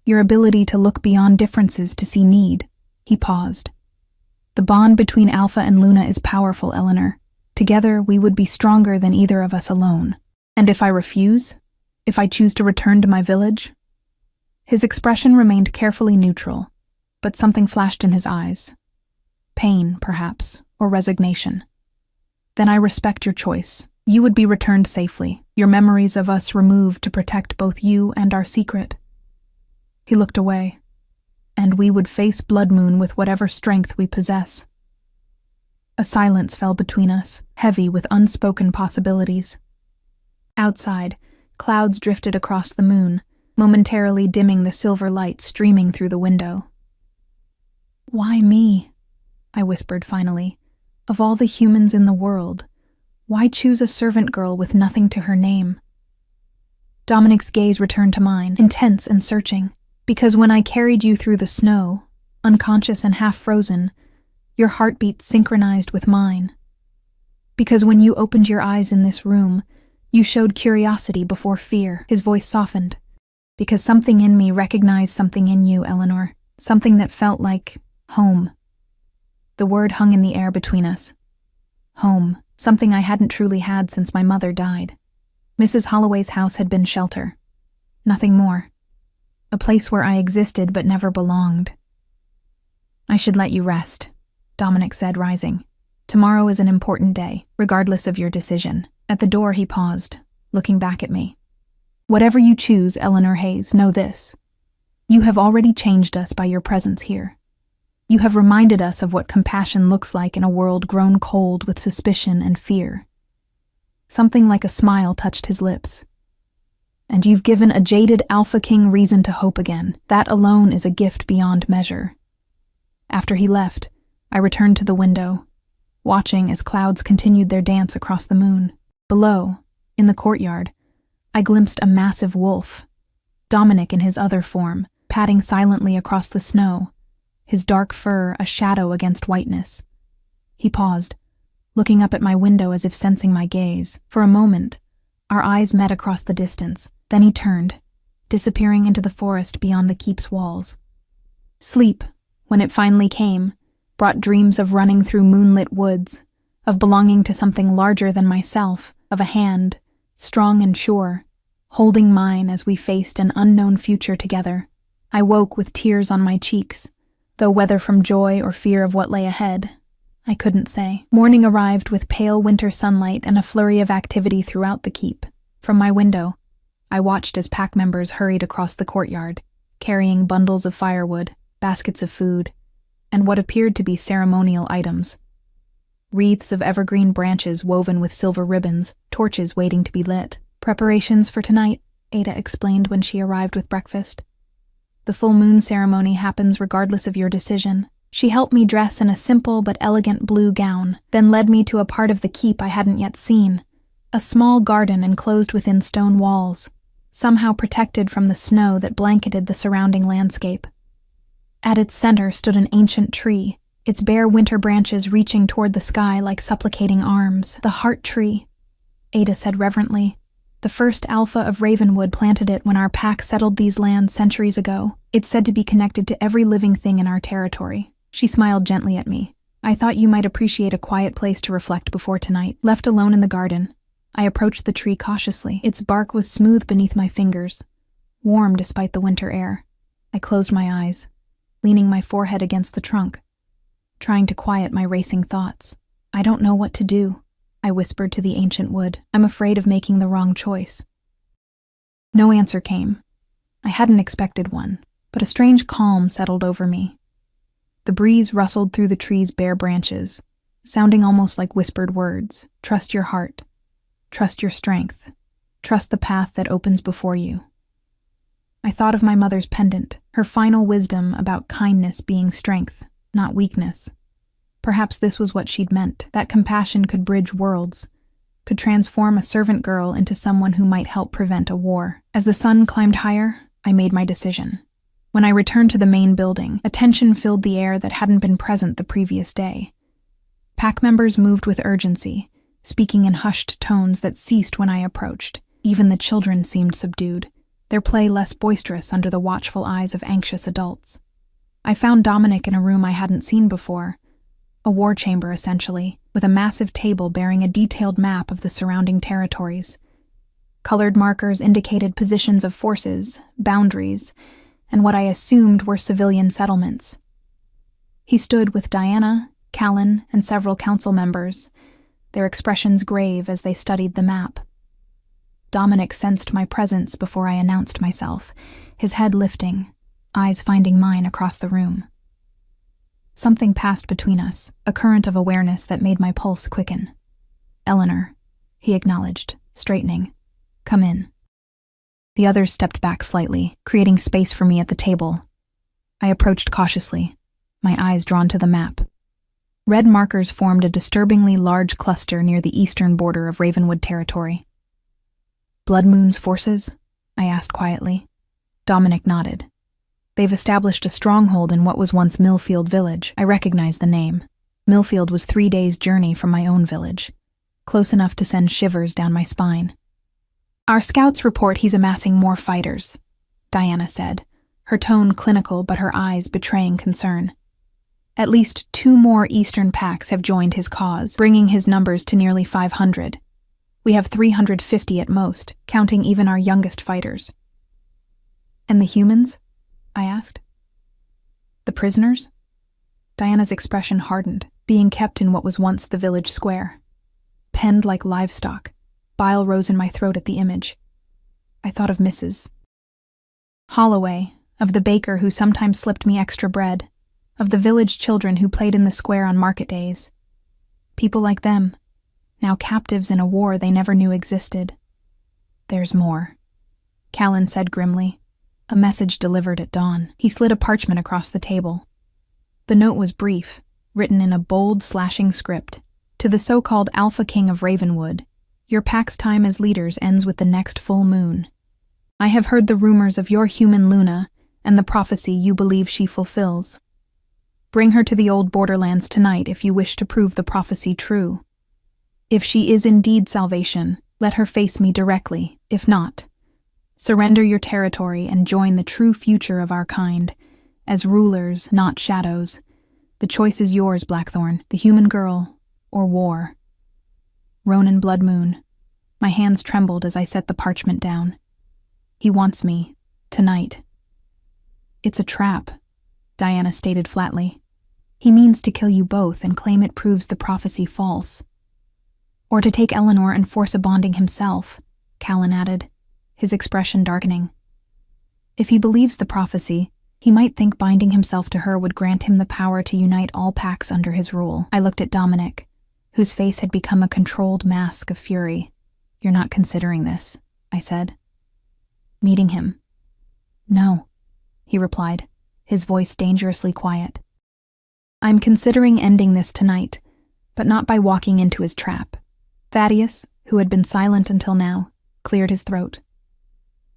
your ability to look beyond differences to see need." He paused. The bond between Alpha and Luna is powerful, Eleanor. Together, we would be stronger than either of us alone. And if I refuse? If I choose to return to my village? His expression remained carefully neutral, but something flashed in his eyes. Pain, perhaps, or resignation. Then I respect your choice. You would be returned safely, your memories of us removed to protect both you and our secret. He looked away, and we would face Blood Moon with whatever strength we possess. A silence fell between us, heavy with unspoken possibilities. Outside, clouds drifted across the moon, momentarily dimming the silver light streaming through the window. "Why me?" I whispered finally. "Of all the humans in the world, why choose a servant girl with nothing to her name?" Dominic's gaze returned to mine, intense and searching. "Because when I carried you through the snow, unconscious and half-frozen, your heartbeat synchronized with mine. Because when you opened your eyes in this room, you showed curiosity before fear." His voice softened. "Because something in me recognized something in you, Eleanor. Something that felt like home." The word hung in the air between us. Home, something I hadn't truly had since my mother died. Mrs. Holloway's house had been shelter. Nothing more. A place where I existed but never belonged. "I should let you rest," Dominic said, rising. "Tomorrow is an important day, regardless of your decision." At the door he paused, looking back at me. "Whatever you choose, Eleanor Hayes, know this. You have already changed us by your presence here. You have reminded us of what compassion looks like in a world grown cold with suspicion and fear." Something like a smile touched his lips. "And you've given a jaded Alpha King reason to hope again. That alone is a gift beyond measure." After he left, I returned to the window, watching as clouds continued their dance across the moon. Below, in the courtyard, I glimpsed a massive wolf, Dominic in his other form, padding silently across the snow, his dark fur a shadow against whiteness. He paused, looking up at my window as if sensing my gaze. For a moment, our eyes met across the distance. Then he turned, disappearing into the forest beyond the keep's walls. Sleep, when it finally came, brought dreams of running through moonlit woods, of belonging to something larger than myself, of a hand, strong and sure, holding mine as we faced an unknown future together. I woke with tears on my cheeks, though whether from joy or fear of what lay ahead, I couldn't say. Morning arrived with pale winter sunlight and a flurry of activity throughout the keep. From my window, I watched as pack members hurried across the courtyard, carrying bundles of firewood, baskets of food, and what appeared to be ceremonial items. Wreaths of evergreen branches woven with silver ribbons, torches waiting to be lit. "Preparations for tonight," Ada explained when she arrived with breakfast. "The full moon ceremony happens regardless of your decision." She helped me dress in a simple but elegant blue gown, then led me to a part of the keep I hadn't yet seen. A small garden enclosed within stone walls, somehow protected from the snow that blanketed the surrounding landscape. At its center stood an ancient tree, its bare winter branches reaching toward the sky like supplicating arms. "The heart tree," Ada said reverently. "The first Alpha of Ravenwood planted it when our pack settled these lands centuries ago. It's said to be connected to every living thing in our territory." She smiled gently at me. "I thought you might appreciate a quiet place to reflect before tonight." Left alone in the garden, I approached the tree cautiously. Its bark was smooth beneath my fingers, warm despite the winter air. I closed my eyes, leaning my forehead against the trunk, trying to quiet my racing thoughts. "I don't know what to do," I whispered to the ancient wood. "I'm afraid of making the wrong choice." No answer came. I hadn't expected one, but a strange calm settled over me. The breeze rustled through the tree's bare branches, sounding almost like whispered words. "Trust your heart. Trust your strength. Trust the path that opens before you." I thought of my mother's pendant, her final wisdom about kindness being strength, not weakness. Perhaps this was what she'd meant, that compassion could bridge worlds, could transform a servant girl into someone who might help prevent a war. As the sun climbed higher, I made my decision. When I returned to the main building, a tension filled the air that hadn't been present the previous day. Pack members moved with urgency, speaking in hushed tones that ceased when I approached. Even the children seemed subdued, their play less boisterous under the watchful eyes of anxious adults. I found Dominic in a room I hadn't seen before, a war chamber essentially, with a massive table bearing a detailed map of the surrounding territories. Colored markers indicated positions of forces, boundaries, and what I assumed were civilian settlements. He stood with Diana, Callan, and several council members, their expressions grave as they studied the map. Dominic sensed my presence before I announced myself, his head lifting, eyes finding mine across the room. Something passed between us, a current of awareness that made my pulse quicken. "Eleanor," he acknowledged, straightening. "Come in." The others stepped back slightly, creating space for me at the table. I approached cautiously, my eyes drawn to the map. Red markers formed a disturbingly large cluster near the eastern border of Ravenwood territory. "Blood Moon's forces?" I asked quietly. Dominic nodded. "They've established a stronghold in what was once Millfield Village." I recognized the name. Millfield was 3 days' journey from my own village, close enough to send shivers down my spine. "Our scouts report he's amassing more fighters," Diana said, her tone clinical but her eyes betraying concern. "At least 2 more Eastern packs have joined his cause, bringing his numbers to nearly 500. We have 350 at most, counting even our youngest fighters." "And the humans?" I asked. "The prisoners?" Diana's expression hardened, being kept in what was once the village square. Penned like livestock, bile rose in my throat at the image. I thought of Mrs. Holloway, of the baker who sometimes slipped me extra bread, of the village children who played in the square on market days. People like them, now captives in a war they never knew existed. "There's more," Callan said grimly. A message delivered at dawn. He slid a parchment across the table. The note was brief, written in a bold, slashing script. "To the so-called Alpha King of Ravenwood, your pack's time as leaders ends with the next full moon. I have heard the rumors of your human Luna and the prophecy you believe she fulfills. Bring her to the old borderlands tonight if you wish to prove the prophecy true. If she is indeed salvation, let her face me directly. If not, surrender your territory and join the true future of our kind, as rulers, not shadows. The choice is yours, Blackthorn, the human girl, or war." Ronan Blood Moon. My hands trembled as I set the parchment down. "He wants me, tonight." "It's a trap," Diana stated flatly. "He means to kill you both and claim it proves the prophecy false. Or to take Eleanor and force a bonding himself," Callan added, his expression darkening. "If he believes the prophecy, he might think binding himself to her would grant him the power to unite all packs under his rule." I looked at Dominic, whose face had become a controlled mask of fury. "You're not considering this," I said. "Meeting him?" "No," he replied, his voice dangerously quiet. "I'm considering ending this tonight, but not by walking into his trap." Thaddeus, who had been silent until now, cleared his throat.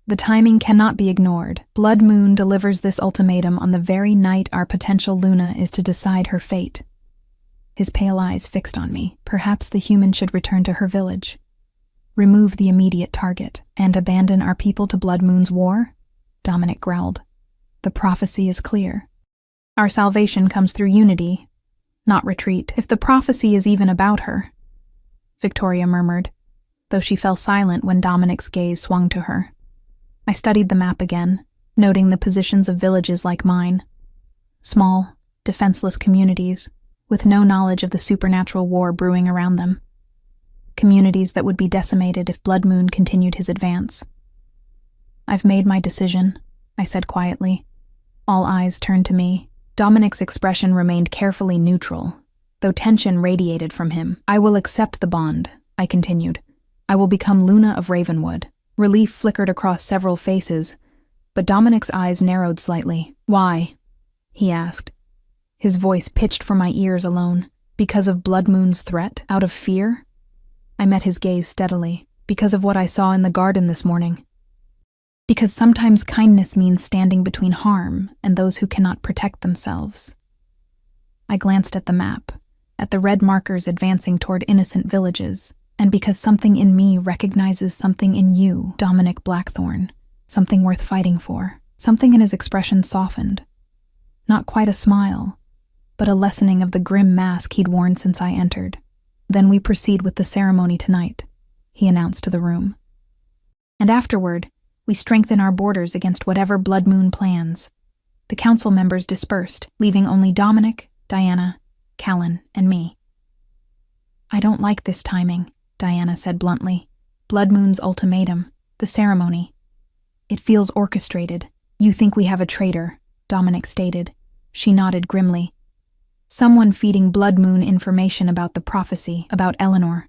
"The timing cannot be ignored. Blood Moon delivers this ultimatum on the very night our potential Luna is to decide her fate." His pale eyes fixed on me. "Perhaps the human should return to her village. Remove the immediate target, and abandon our people to Blood Moon's war?" Dominic growled. "The prophecy is clear. Our salvation comes through unity, not retreat. If the prophecy is even about her," Victoria murmured, though she fell silent when Dominic's gaze swung to her. I studied the map again, noting the positions of villages like mine. Small, defenseless communities, with no knowledge of the supernatural war brewing around them. Communities that would be decimated if Blood Moon continued his advance. "I've made my decision," I said quietly. All eyes turned to me. Dominic's expression remained carefully neutral, though tension radiated from him. "I will accept the bond," I continued. "I will become Luna of Ravenwood." Relief flickered across several faces, but Dominic's eyes narrowed slightly. "Why?" he asked, his voice pitched for my ears alone. "Because of Blood Moon's threat? Out of fear?" I met his gaze steadily. "Because of what I saw in the garden this morning. Because sometimes kindness means standing between harm and those who cannot protect themselves." I glanced at the map, at the red markers advancing toward innocent villages, and because something in me recognizes something in you, Dominic Blackthorn, something worth fighting for. Something in his expression softened. Not quite a smile, but a lessening of the grim mask he'd worn since I entered. "Then we proceed with the ceremony tonight," he announced to the room. "And afterward, we strengthen our borders against whatever blood moon plans." The council members dispersed, leaving only Dominic, Diana, Callan, and me. "I don't like this timing," Diana said bluntly. "Blood moon's ultimatum, the ceremony. It feels orchestrated." "You think we have a traitor," Dominic stated. She nodded grimly. "Someone feeding blood moon information about the prophecy, about Eleanor.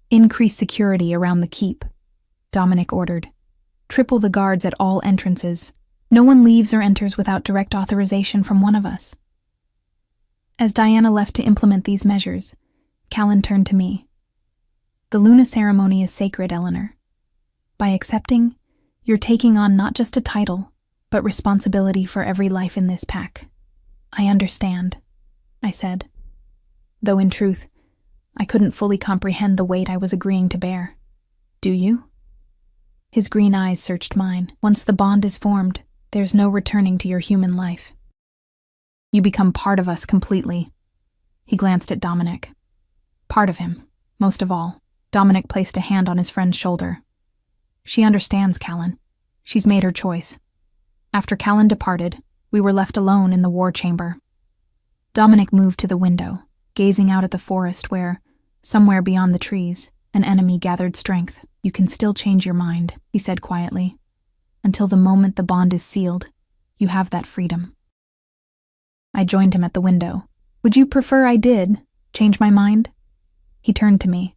Increase security around the keep," Dominic ordered. "Triple the guards at all entrances. No one leaves or enters without direct authorization from one of us." As Diana left to implement these measures, Callan turned to me. "The Luna ceremony is sacred, Eleanor. By accepting, you're taking on not just a title, but responsibility for every life in this pack." "I understand," I said, though in truth, I couldn't fully comprehend the weight I was agreeing to bear. "Do you?" His green eyes searched mine. "Once the bond is formed, there's no returning to your human life. You become part of us completely." He glanced at Dominic. "Part of him, most of all." Dominic placed a hand on his friend's shoulder. "She understands, Callan. She's made her choice." After Callan departed, we were left alone in the war chamber. Dominic moved to the window, gazing out at the forest where, somewhere beyond the trees, an enemy gathered strength. "You can still change your mind," he said quietly. "Until the moment the bond is sealed, you have that freedom." I joined him at the window. "Would you prefer I did change my mind?" He turned to me,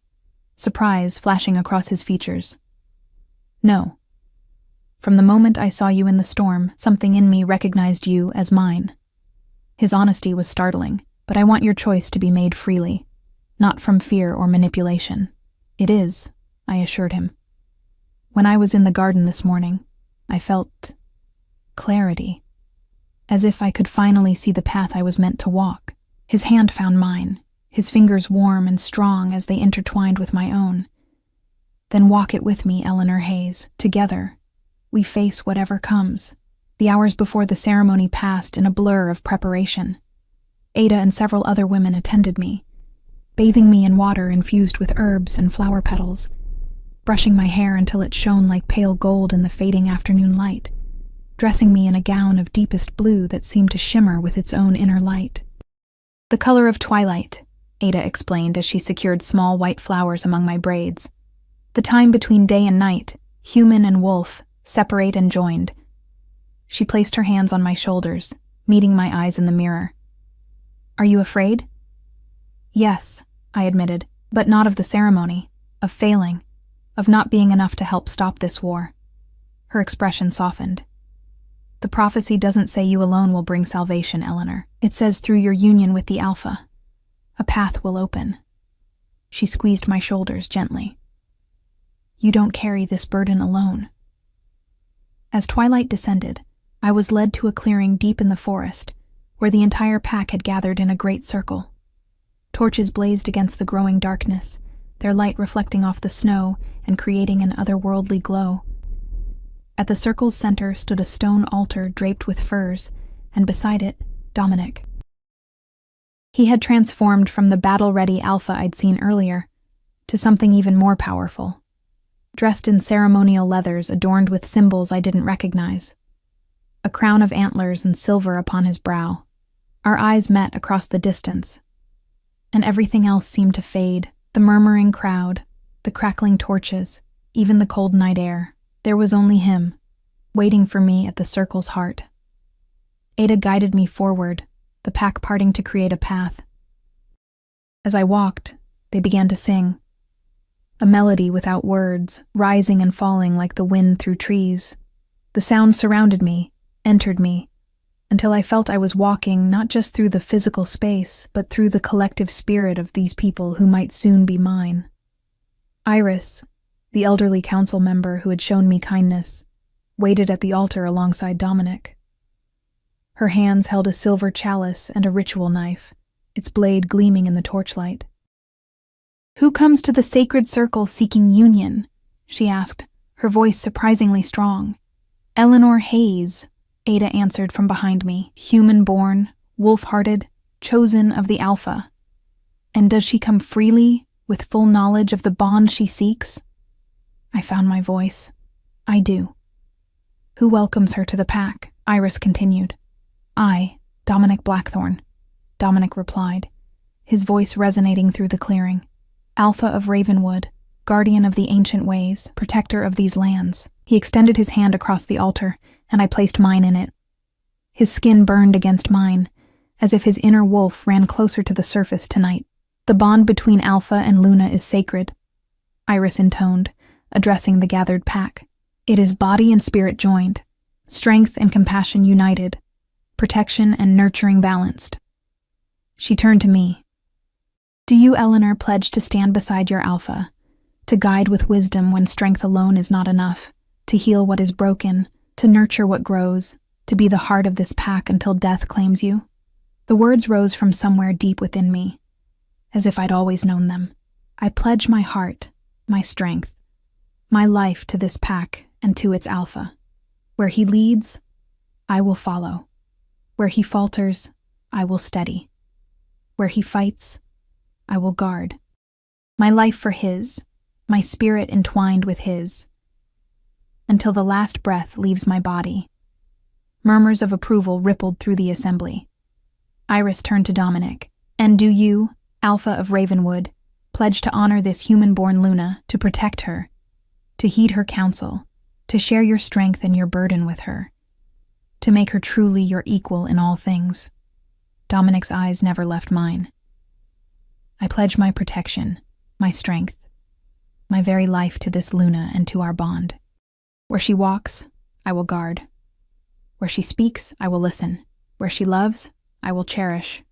surprise flashing across his features. "No. From the moment I saw you in the storm, something in me recognized you as mine." His honesty was startling, but I want your choice to be made freely, not from fear or manipulation. "It is," I assured him. "When I was in the garden this morning, I felt clarity, as if I could finally see the path I was meant to walk." His hand found mine, his fingers warm and strong as they intertwined with my own. "Then walk it with me, Eleanor Hayes. Together, we face whatever comes." The hours before the ceremony passed in a blur of preparation. Ada and several other women attended me, bathing me in water infused with herbs and flower petals, brushing my hair until it shone like pale gold in the fading afternoon light, dressing me in a gown of deepest blue that seemed to shimmer with its own inner light. "The color of twilight," Ada explained as she secured small white flowers among my braids. "The time between day and night, human and wolf, separate and joined." She placed her hands on my shoulders, meeting my eyes in the mirror. "Are you afraid?" "Yes," I admitted, "but not of the ceremony, of failing, of not being enough to help stop this war." Her expression softened. "The prophecy doesn't say you alone will bring salvation, Eleanor. It says through your union with the Alpha, a path will open." She squeezed my shoulders gently. "You don't carry this burden alone." As twilight descended, I was led to a clearing deep in the forest, where the entire pack had gathered in a great circle. Torches blazed against the growing darkness, their light reflecting off the snow and creating an otherworldly glow. At the circle's center stood a stone altar draped with furs, and beside it, Dominic. He had transformed from the battle-ready Alpha I'd seen earlier to something even more powerful, dressed in ceremonial leathers adorned with symbols I didn't recognize. A crown of antlers and silver upon his brow. Our eyes met across the distance, and everything else seemed to fade. The murmuring crowd, the crackling torches, even the cold night air. There was only him, waiting for me at the circle's heart. Ada guided me forward, the pack parting to create a path. As I walked, they began to sing. A melody without words, rising and falling like the wind through trees. The sound surrounded me, entered me, until I felt I was walking not just through the physical space, but through the collective spirit of these people who might soon be mine. Iris, the elderly council member who had shown me kindness, waited at the altar alongside Dominic. Her hands held a silver chalice and a ritual knife, its blade gleaming in the torchlight. "Who comes to the sacred circle seeking union?" she asked, her voice surprisingly strong. "Eleanor Hayes," Ada answered from behind me, human-born, wolf-hearted, chosen of the Alpha. And does she come freely, with full knowledge of the bond she seeks? I found my voice. I do. Who welcomes her to the pack? Iris continued. I, Dominic Blackthorn. Dominic replied, his voice resonating through the clearing. Alpha of Ravenwood, guardian of the ancient ways, protector of these lands. He extended his hand across the altar, and I placed mine in it. His skin burned against mine, as if his inner wolf ran closer to the surface tonight. The bond between Alpha and Luna is sacred, Iris intoned, addressing the gathered pack. It is body and spirit joined, strength and compassion united, protection and nurturing balanced. She turned to me. Do you, Eleanor, pledge to stand beside your Alpha, to guide with wisdom when strength alone is not enough, to heal what is broken, to nurture what grows, to be the heart of this pack until death claims you? The words rose from somewhere deep within me, as if I'd always known them. I pledge my heart, my strength, my life to this pack and to its Alpha. Where he leads, I will follow. Where he falters, I will steady. Where he fights, I will guard. My life for his, my spirit entwined with his, until the last breath leaves my body. Murmurs of approval rippled through the assembly. Iris turned to Dominic. And do you, Alpha of Ravenwood, pledge to honor this human-born Luna, to protect her, to heed her counsel, to share your strength and your burden with her, to make her truly your equal in all things? Dominic's eyes never left mine. I pledge my protection, my strength, my very life to this Luna and to our bond. Where she walks, I will guard. Where she speaks, I will listen. Where she loves, I will cherish.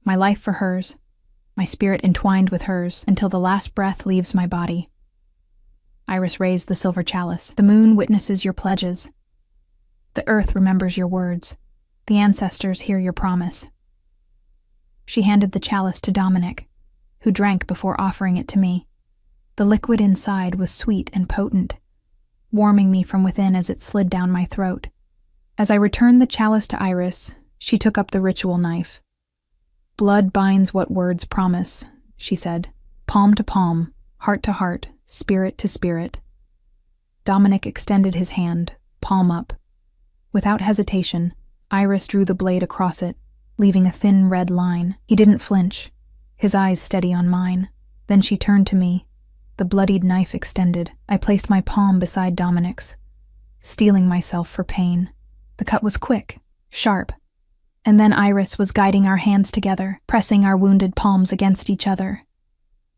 My life for hers, my spirit entwined with hers until the last breath leaves my body. Iris raised the silver chalice. The moon witnesses your pledges. The earth remembers your words. The ancestors hear your promise. She handed the chalice to Dominic, who drank before offering it to me. The liquid inside was sweet and potent, warming me from within as it slid down my throat. As I returned the chalice to Iris, she took up the ritual knife. Blood binds what words promise, she said. Palm to palm, heart to heart, spirit to spirit. Dominic extended his hand, palm up. Without hesitation, Iris drew the blade across it, leaving a thin red line. He didn't flinch, his eyes steady on mine. Then she turned to me, the bloodied knife extended. I placed my palm beside Dominic's, steeling myself for pain. The cut was quick, sharp, and then Iris was guiding our hands together, pressing our wounded palms against each other.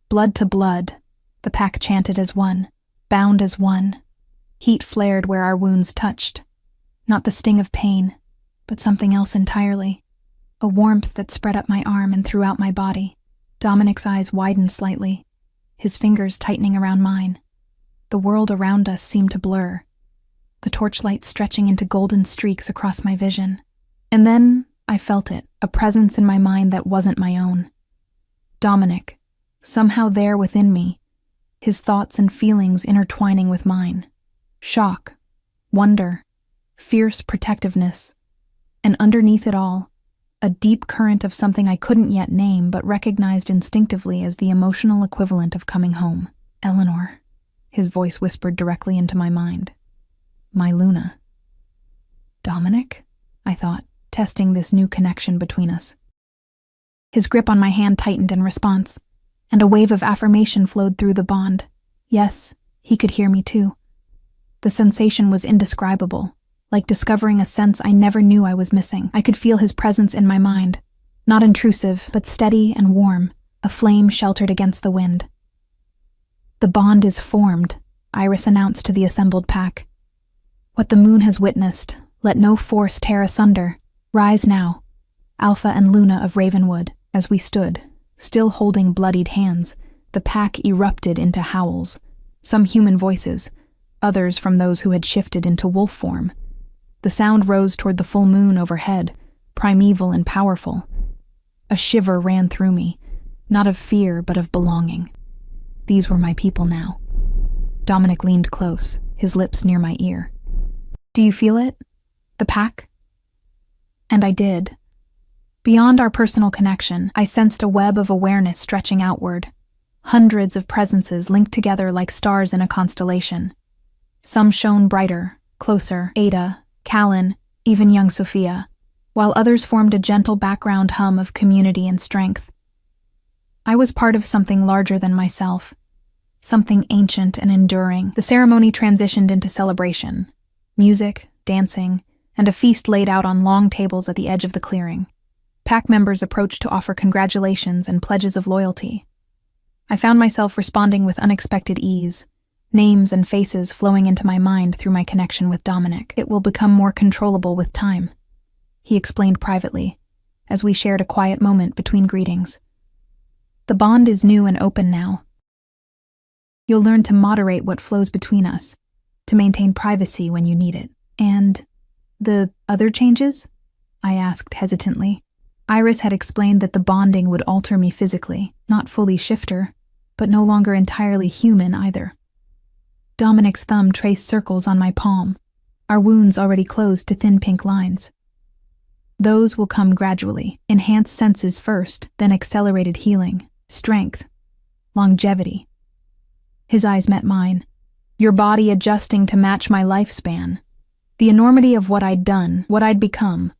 Blood to blood, the pack chanted as one, bound as one. Heat flared where our wounds touched. Not the sting of pain, but something else entirely. A warmth that spread up my arm and throughout my body. Dominic's eyes widened slightly, his fingers tightening around mine. The world around us seemed to blur, the torchlight stretching into golden streaks across my vision. And then I felt it, a presence in my mind that wasn't my own. Dominic, somehow there within me, his thoughts and feelings intertwining with mine. Shock, wonder, fierce protectiveness, and underneath it all, a deep current of something I couldn't yet name but recognized instinctively as the emotional equivalent of coming home. Eleanor, his voice whispered directly into my mind. My Luna. Dominic? I thought, testing this new connection between us. His grip on my hand tightened in response, and a wave of affirmation flowed through the bond. Yes, he could hear me too. The sensation was indescribable, like discovering a sense I never knew I was missing. I could feel his presence in my mind, not intrusive, but steady and warm, a flame sheltered against the wind. The bond is formed, Iris announced to the assembled pack. What the moon has witnessed, let no force tear asunder. Rise now, Alpha and Luna of Ravenwood. As we stood, still holding bloodied hands, the pack erupted into howls, some human voices, others from those who had shifted into wolf form. The sound rose toward the full moon overhead, primeval and powerful. A shiver ran through me, not of fear but of belonging. These were my people now. Dominic leaned close, his lips near my ear. Do you feel it? The pack? And I did. Beyond our personal connection, I sensed a web of awareness stretching outward. Hundreds of presences linked together like stars in a constellation. Some shone brighter, closer, Ada, Callan, even young Sophia, while others formed a gentle background hum of community and strength. I was part of something larger than myself, something ancient and enduring. The ceremony transitioned into celebration. Music, dancing, and a feast laid out on long tables at the edge of the clearing. Pack members approached to offer congratulations and pledges of loyalty. I found myself responding with unexpected ease, names and faces flowing into my mind through my connection with Dominic. It will become more controllable with time, he explained privately, as we shared a quiet moment between greetings. The bond is new and open now. You'll learn to moderate what flows between us, to maintain privacy when you need it. And the other changes? I asked hesitantly. Iris had explained that the bonding would alter me physically, not fully shifter, but no longer entirely human either. Dominic's thumb traced circles on my palm, our wounds already closed to thin pink lines. Those will come gradually, enhanced senses first, then accelerated healing, strength, longevity. His eyes met mine, your body adjusting to match my lifespan. The enormity of what I'd done, what I'd become,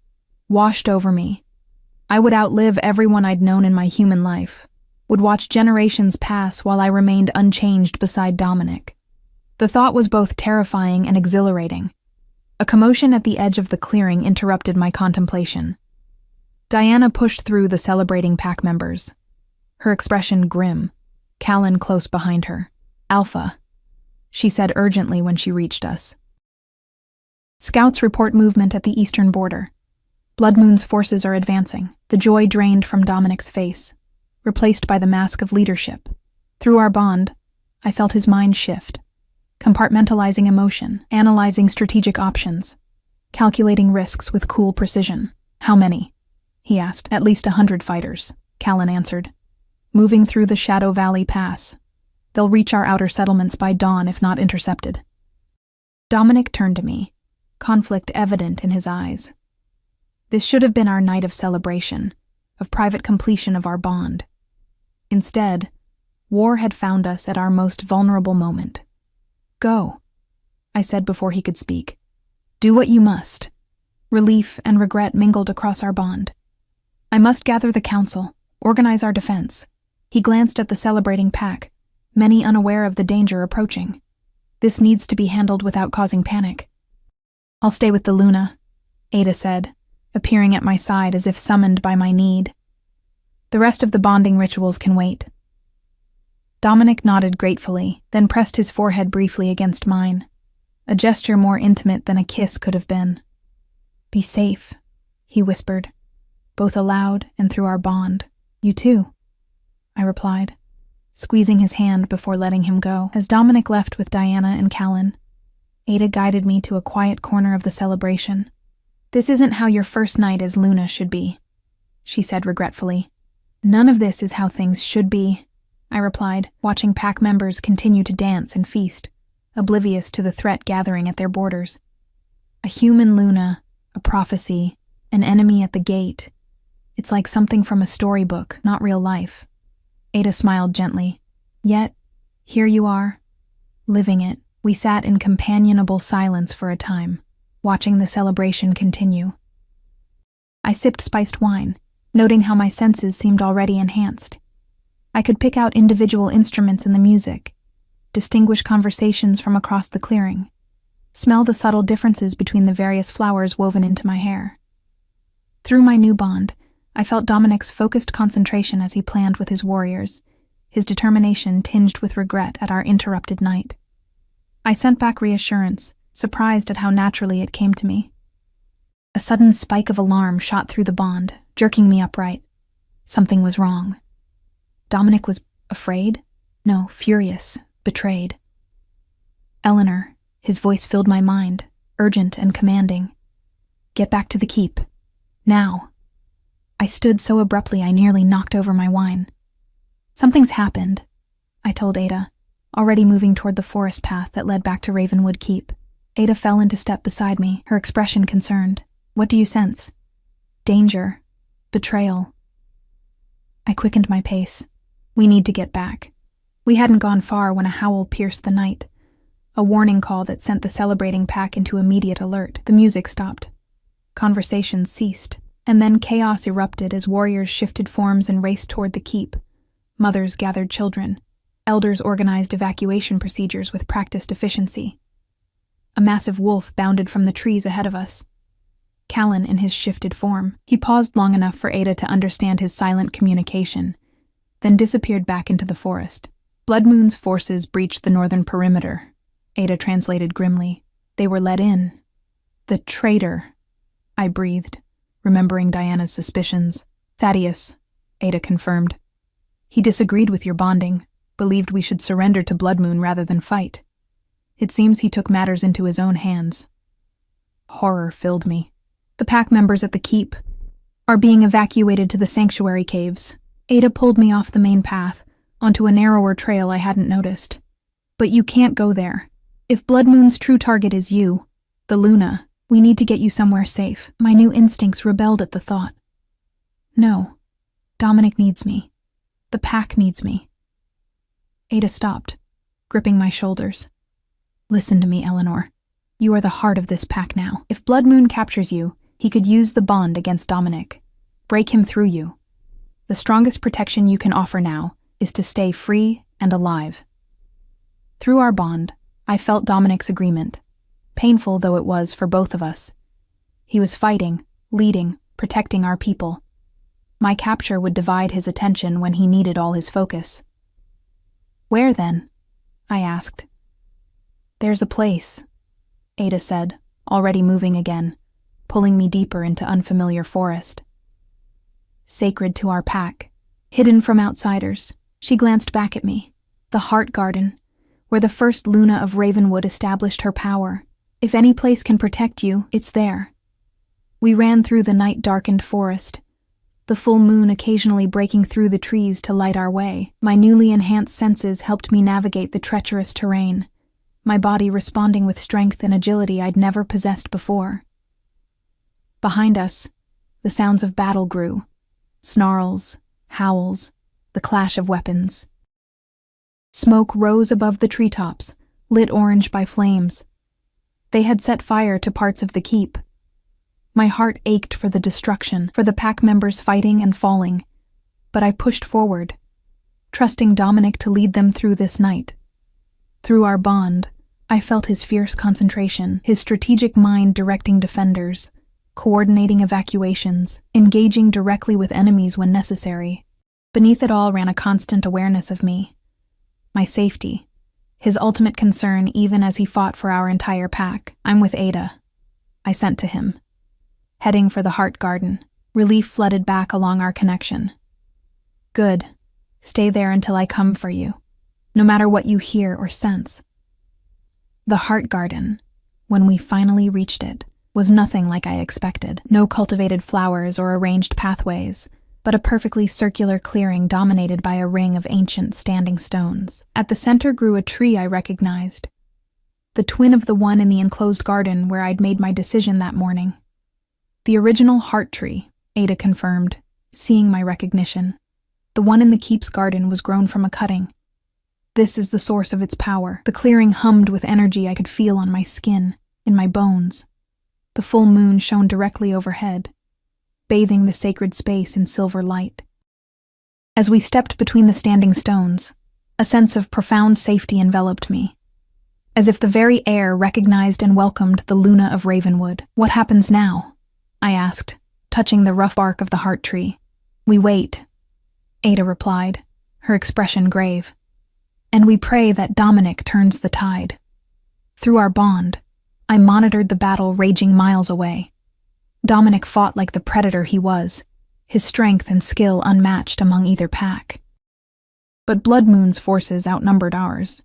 washed over me. I would outlive everyone I'd known in my human life, would watch generations pass while I remained unchanged beside Dominic. The thought was both terrifying and exhilarating. A commotion at the edge of the clearing interrupted my contemplation. Diana pushed through the celebrating pack members, her expression grim, Callan close behind her. Alpha, she said urgently when she reached us. Scouts report movement at the eastern border. Blood Moon's forces are advancing, the joy drained from Dominic's face, replaced by the mask of leadership. Through our bond, I felt his mind shift, compartmentalizing emotion, analyzing strategic options, calculating risks with cool precision. How many? He asked. At least 100 fighters, Callan answered. Moving through the Shadow Valley Pass. They'll reach our outer settlements by dawn if not intercepted. Dominic turned to me, conflict evident in his eyes. This should have been our night of celebration, of private completion of our bond. Instead, war had found us at our most vulnerable moment. Go, I said before he could speak. Do what you must. Relief and regret mingled across our bond. I must gather the council, organize our defense. He glanced at the celebrating pack, many unaware of the danger approaching. This needs to be handled without causing panic. I'll stay with the Luna, Ada said, appearing at my side as if summoned by my need. The rest of the bonding rituals can wait. Dominic nodded gratefully, then pressed his forehead briefly against mine, a gesture more intimate than a kiss could have been. Be safe, he whispered, both aloud and through our bond. You too, I replied, squeezing his hand before letting him go. As Dominic left with Diana and Callan, Ada guided me to a quiet corner of the celebration. This isn't how your first night as Luna should be, she said regretfully. None of this is how things should be, I replied, watching pack members continue to dance and feast, oblivious to the threat gathering at their borders. A human Luna, a prophecy, an enemy at the gate. It's like something from a storybook, not real life. Ada smiled gently. Yet, here you are, living it. We sat in companionable silence for a time, watching the celebration continue. I sipped spiced wine, noting how my senses seemed already enhanced. I could pick out individual instruments in the music, distinguish conversations from across the clearing, smell the subtle differences between the various flowers woven into my hair. Through my new bond, I felt Dominic's focused concentration as he planned with his warriors, his determination tinged with regret at our interrupted night. I sent back reassurance, surprised at how naturally it came to me. A sudden spike of alarm shot through the bond, jerking me upright. Something was wrong. Dominic was afraid? No, furious, betrayed. Eleanor, his voice filled my mind, urgent and commanding. Get back to the keep. Now. I stood so abruptly I nearly knocked over my wine. Something's happened, I told Ada, already moving toward the forest path that led back to Ravenwood Keep. Ada fell into step beside me, her expression concerned. What do you sense? Danger. Betrayal. I quickened my pace. We need to get back. We hadn't gone far when a howl pierced the night, a warning call that sent the celebrating pack into immediate alert. The music stopped. Conversations ceased, and then chaos erupted as warriors shifted forms and raced toward the keep. Mothers gathered children. Elders organized evacuation procedures with practiced efficiency. A massive wolf bounded from the trees ahead of us. Callan in his shifted form. He paused long enough for Ada to understand his silent communication, then disappeared back into the forest. Blood Moon's forces breached the northern perimeter, Ada translated grimly. They were let in. The traitor, I breathed, remembering Diana's suspicions. Thaddeus, Ada confirmed. He disagreed with your bonding, believed we should surrender to Blood Moon rather than fight. It seems he took matters into his own hands. Horror filled me. The pack members at the keep are being evacuated to the sanctuary caves. Ada pulled me off the main path, onto a narrower trail I hadn't noticed. But you can't go there. If Blood Moon's true target is you, the Luna, we need to get you somewhere safe. My new instincts rebelled at the thought. No, Dominic needs me. The pack needs me. Ada stopped, gripping my shoulders. Listen to me, Eleanor. You are the heart of this pack now. If Blood Moon captures you, he could use the bond against Dominic. Break him through you. The strongest protection you can offer now is to stay free and alive. Through our bond, I felt Dominic's agreement, painful though it was for both of us. He was fighting, leading, protecting our people. My capture would divide his attention when he needed all his focus. Where then? I asked. There's a place, Ada said, already moving again, pulling me deeper into unfamiliar forest. Sacred to our pack, hidden from outsiders. She glanced back at me. The Heart Garden, where the first Luna of Ravenwood established her power. If any place can protect you, it's there. We ran through the night-darkened forest, the full moon occasionally breaking through the trees to light our way. My newly enhanced senses helped me navigate the treacherous terrain, my body responding with strength and agility I'd never possessed before. Behind us, the sounds of battle grew. Snarls, howls, the clash of weapons. Smoke rose above the treetops, lit orange by flames. They had set fire to parts of the keep. My heart ached for the destruction, for the pack members fighting and falling, but I pushed forward, trusting Dominic to lead them through this night. Through our bond, I felt his fierce concentration, his strategic mind directing defenders, coordinating evacuations, engaging directly with enemies when necessary. Beneath it all ran a constant awareness of me, my safety, his ultimate concern even as he fought for our entire pack. I'm with Ada, I sent to him. Heading for the Heart Garden, relief flooded back along our connection. Good. Stay there until I come for you, no matter what you hear or sense. The Heart Garden, when we finally reached it, was nothing like I expected. No cultivated flowers or arranged pathways, but a perfectly circular clearing dominated by a ring of ancient standing stones. At the center grew a tree I recognized, the twin of the one in the enclosed garden where I'd made my decision that morning. The original heart tree, Ada confirmed, seeing my recognition. The one in the keep's garden was grown from a cutting. This is the source of its power. The clearing hummed with energy I could feel on my skin, in my bones. The full moon shone directly overhead, bathing the sacred space in silver light. As we stepped between the standing stones, a sense of profound safety enveloped me, as if the very air recognized and welcomed the Luna of Ravenwood. What happens now? I asked, touching the rough bark of the heart tree. We wait, Ada replied, her expression grave. And we pray that Dominic turns the tide. Through our bond, I monitored the battle raging miles away. Dominic fought like the predator he was, his strength and skill unmatched among either pack. But Blood Moon's forces outnumbered ours,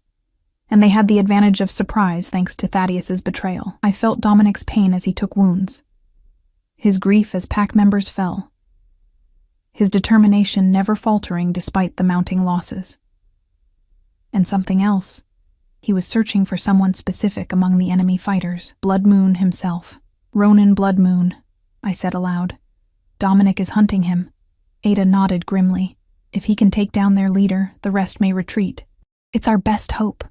and they had the advantage of surprise thanks to Thaddeus's betrayal. I felt Dominic's pain as he took wounds, his grief as pack members fell, his determination never faltering despite the mounting losses. And something else. He was searching for someone specific among the enemy fighters. Blood Moon himself. Ronin Blood Moon, I said aloud. Dominic is hunting him. Ada nodded grimly. If he can take down their leader, the rest may retreat. It's our best hope.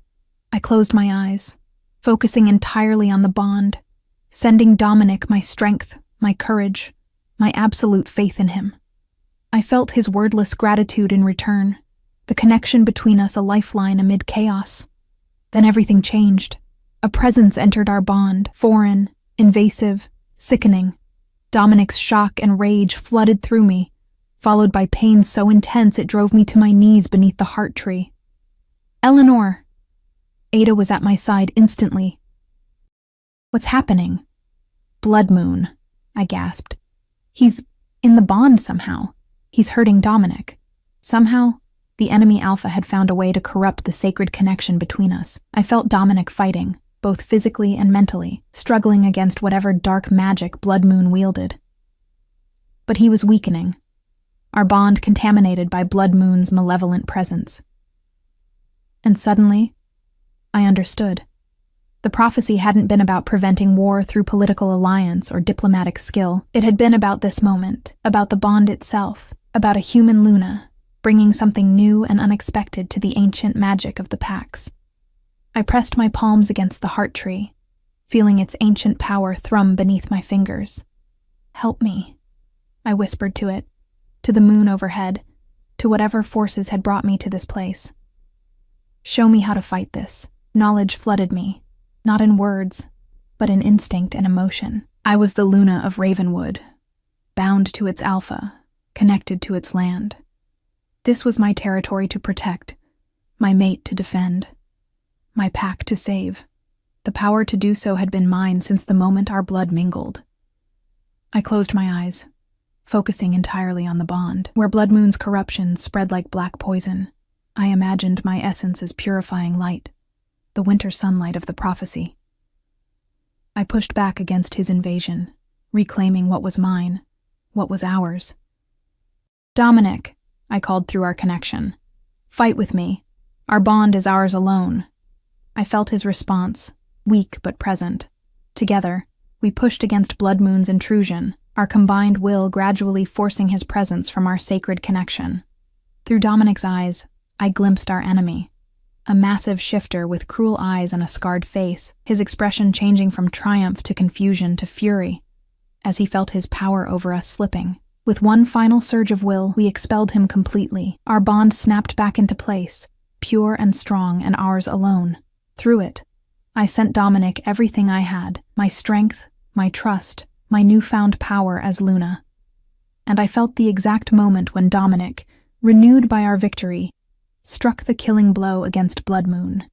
I closed my eyes, focusing entirely on the bond, sending Dominic my strength, my courage, my absolute faith in him. I felt his wordless gratitude in return, the connection between us a lifeline amid chaos. Then everything changed. A presence entered our bond, foreign, invasive, sickening. Dominic's shock and rage flooded through me, followed by pain so intense it drove me to my knees beneath the heart tree. Eleanor! Ada was at my side instantly. What's happening? Blood Moon, I gasped. He's in the bond somehow. He's hurting Dominic. Somehow, the enemy Alpha had found a way to corrupt the sacred connection between us. I felt Dominic fighting, both physically and mentally, struggling against whatever dark magic Blood Moon wielded. But he was weakening, our bond contaminated by Blood Moon's malevolent presence. And suddenly, I understood. The prophecy hadn't been about preventing war through political alliance or diplomatic skill. It had been about this moment, about the bond itself, about a human Luna, bringing something new and unexpected to the ancient magic of the Pax. I pressed my palms against the heart tree, feeling its ancient power thrum beneath my fingers. Help me, I whispered to it, to the moon overhead, to whatever forces had brought me to this place. Show me how to fight this. Knowledge flooded me, not in words, but in instinct and emotion. I was the Luna of Ravenwood, bound to its Alpha, connected to its land. This was my territory to protect, my mate to defend, my pack to save. The power to do so had been mine since the moment our blood mingled. I closed my eyes, focusing entirely on the bond. Where Blood Moon's corruption spread like black poison, I imagined my essence as purifying light, the winter sunlight of the prophecy. I pushed back against his invasion, reclaiming what was mine, what was ours. Dominic, I called through our connection. Fight with me. Our bond is ours alone. I felt his response, weak but present. Together, we pushed against Blood Moon's intrusion, our combined will gradually forcing his presence from our sacred connection. Through Dominic's eyes, I glimpsed our enemy. A massive shifter with cruel eyes and a scarred face, his expression changing from triumph to confusion to fury, as he felt his power over us slipping. With one final surge of will, we expelled him completely. Our bond snapped back into place, pure and strong and ours alone. Through it, I sent Dominic everything I had, my strength, my trust, my newfound power as Luna. And I felt the exact moment when Dominic, renewed by our victory, struck the killing blow against Blood Moon.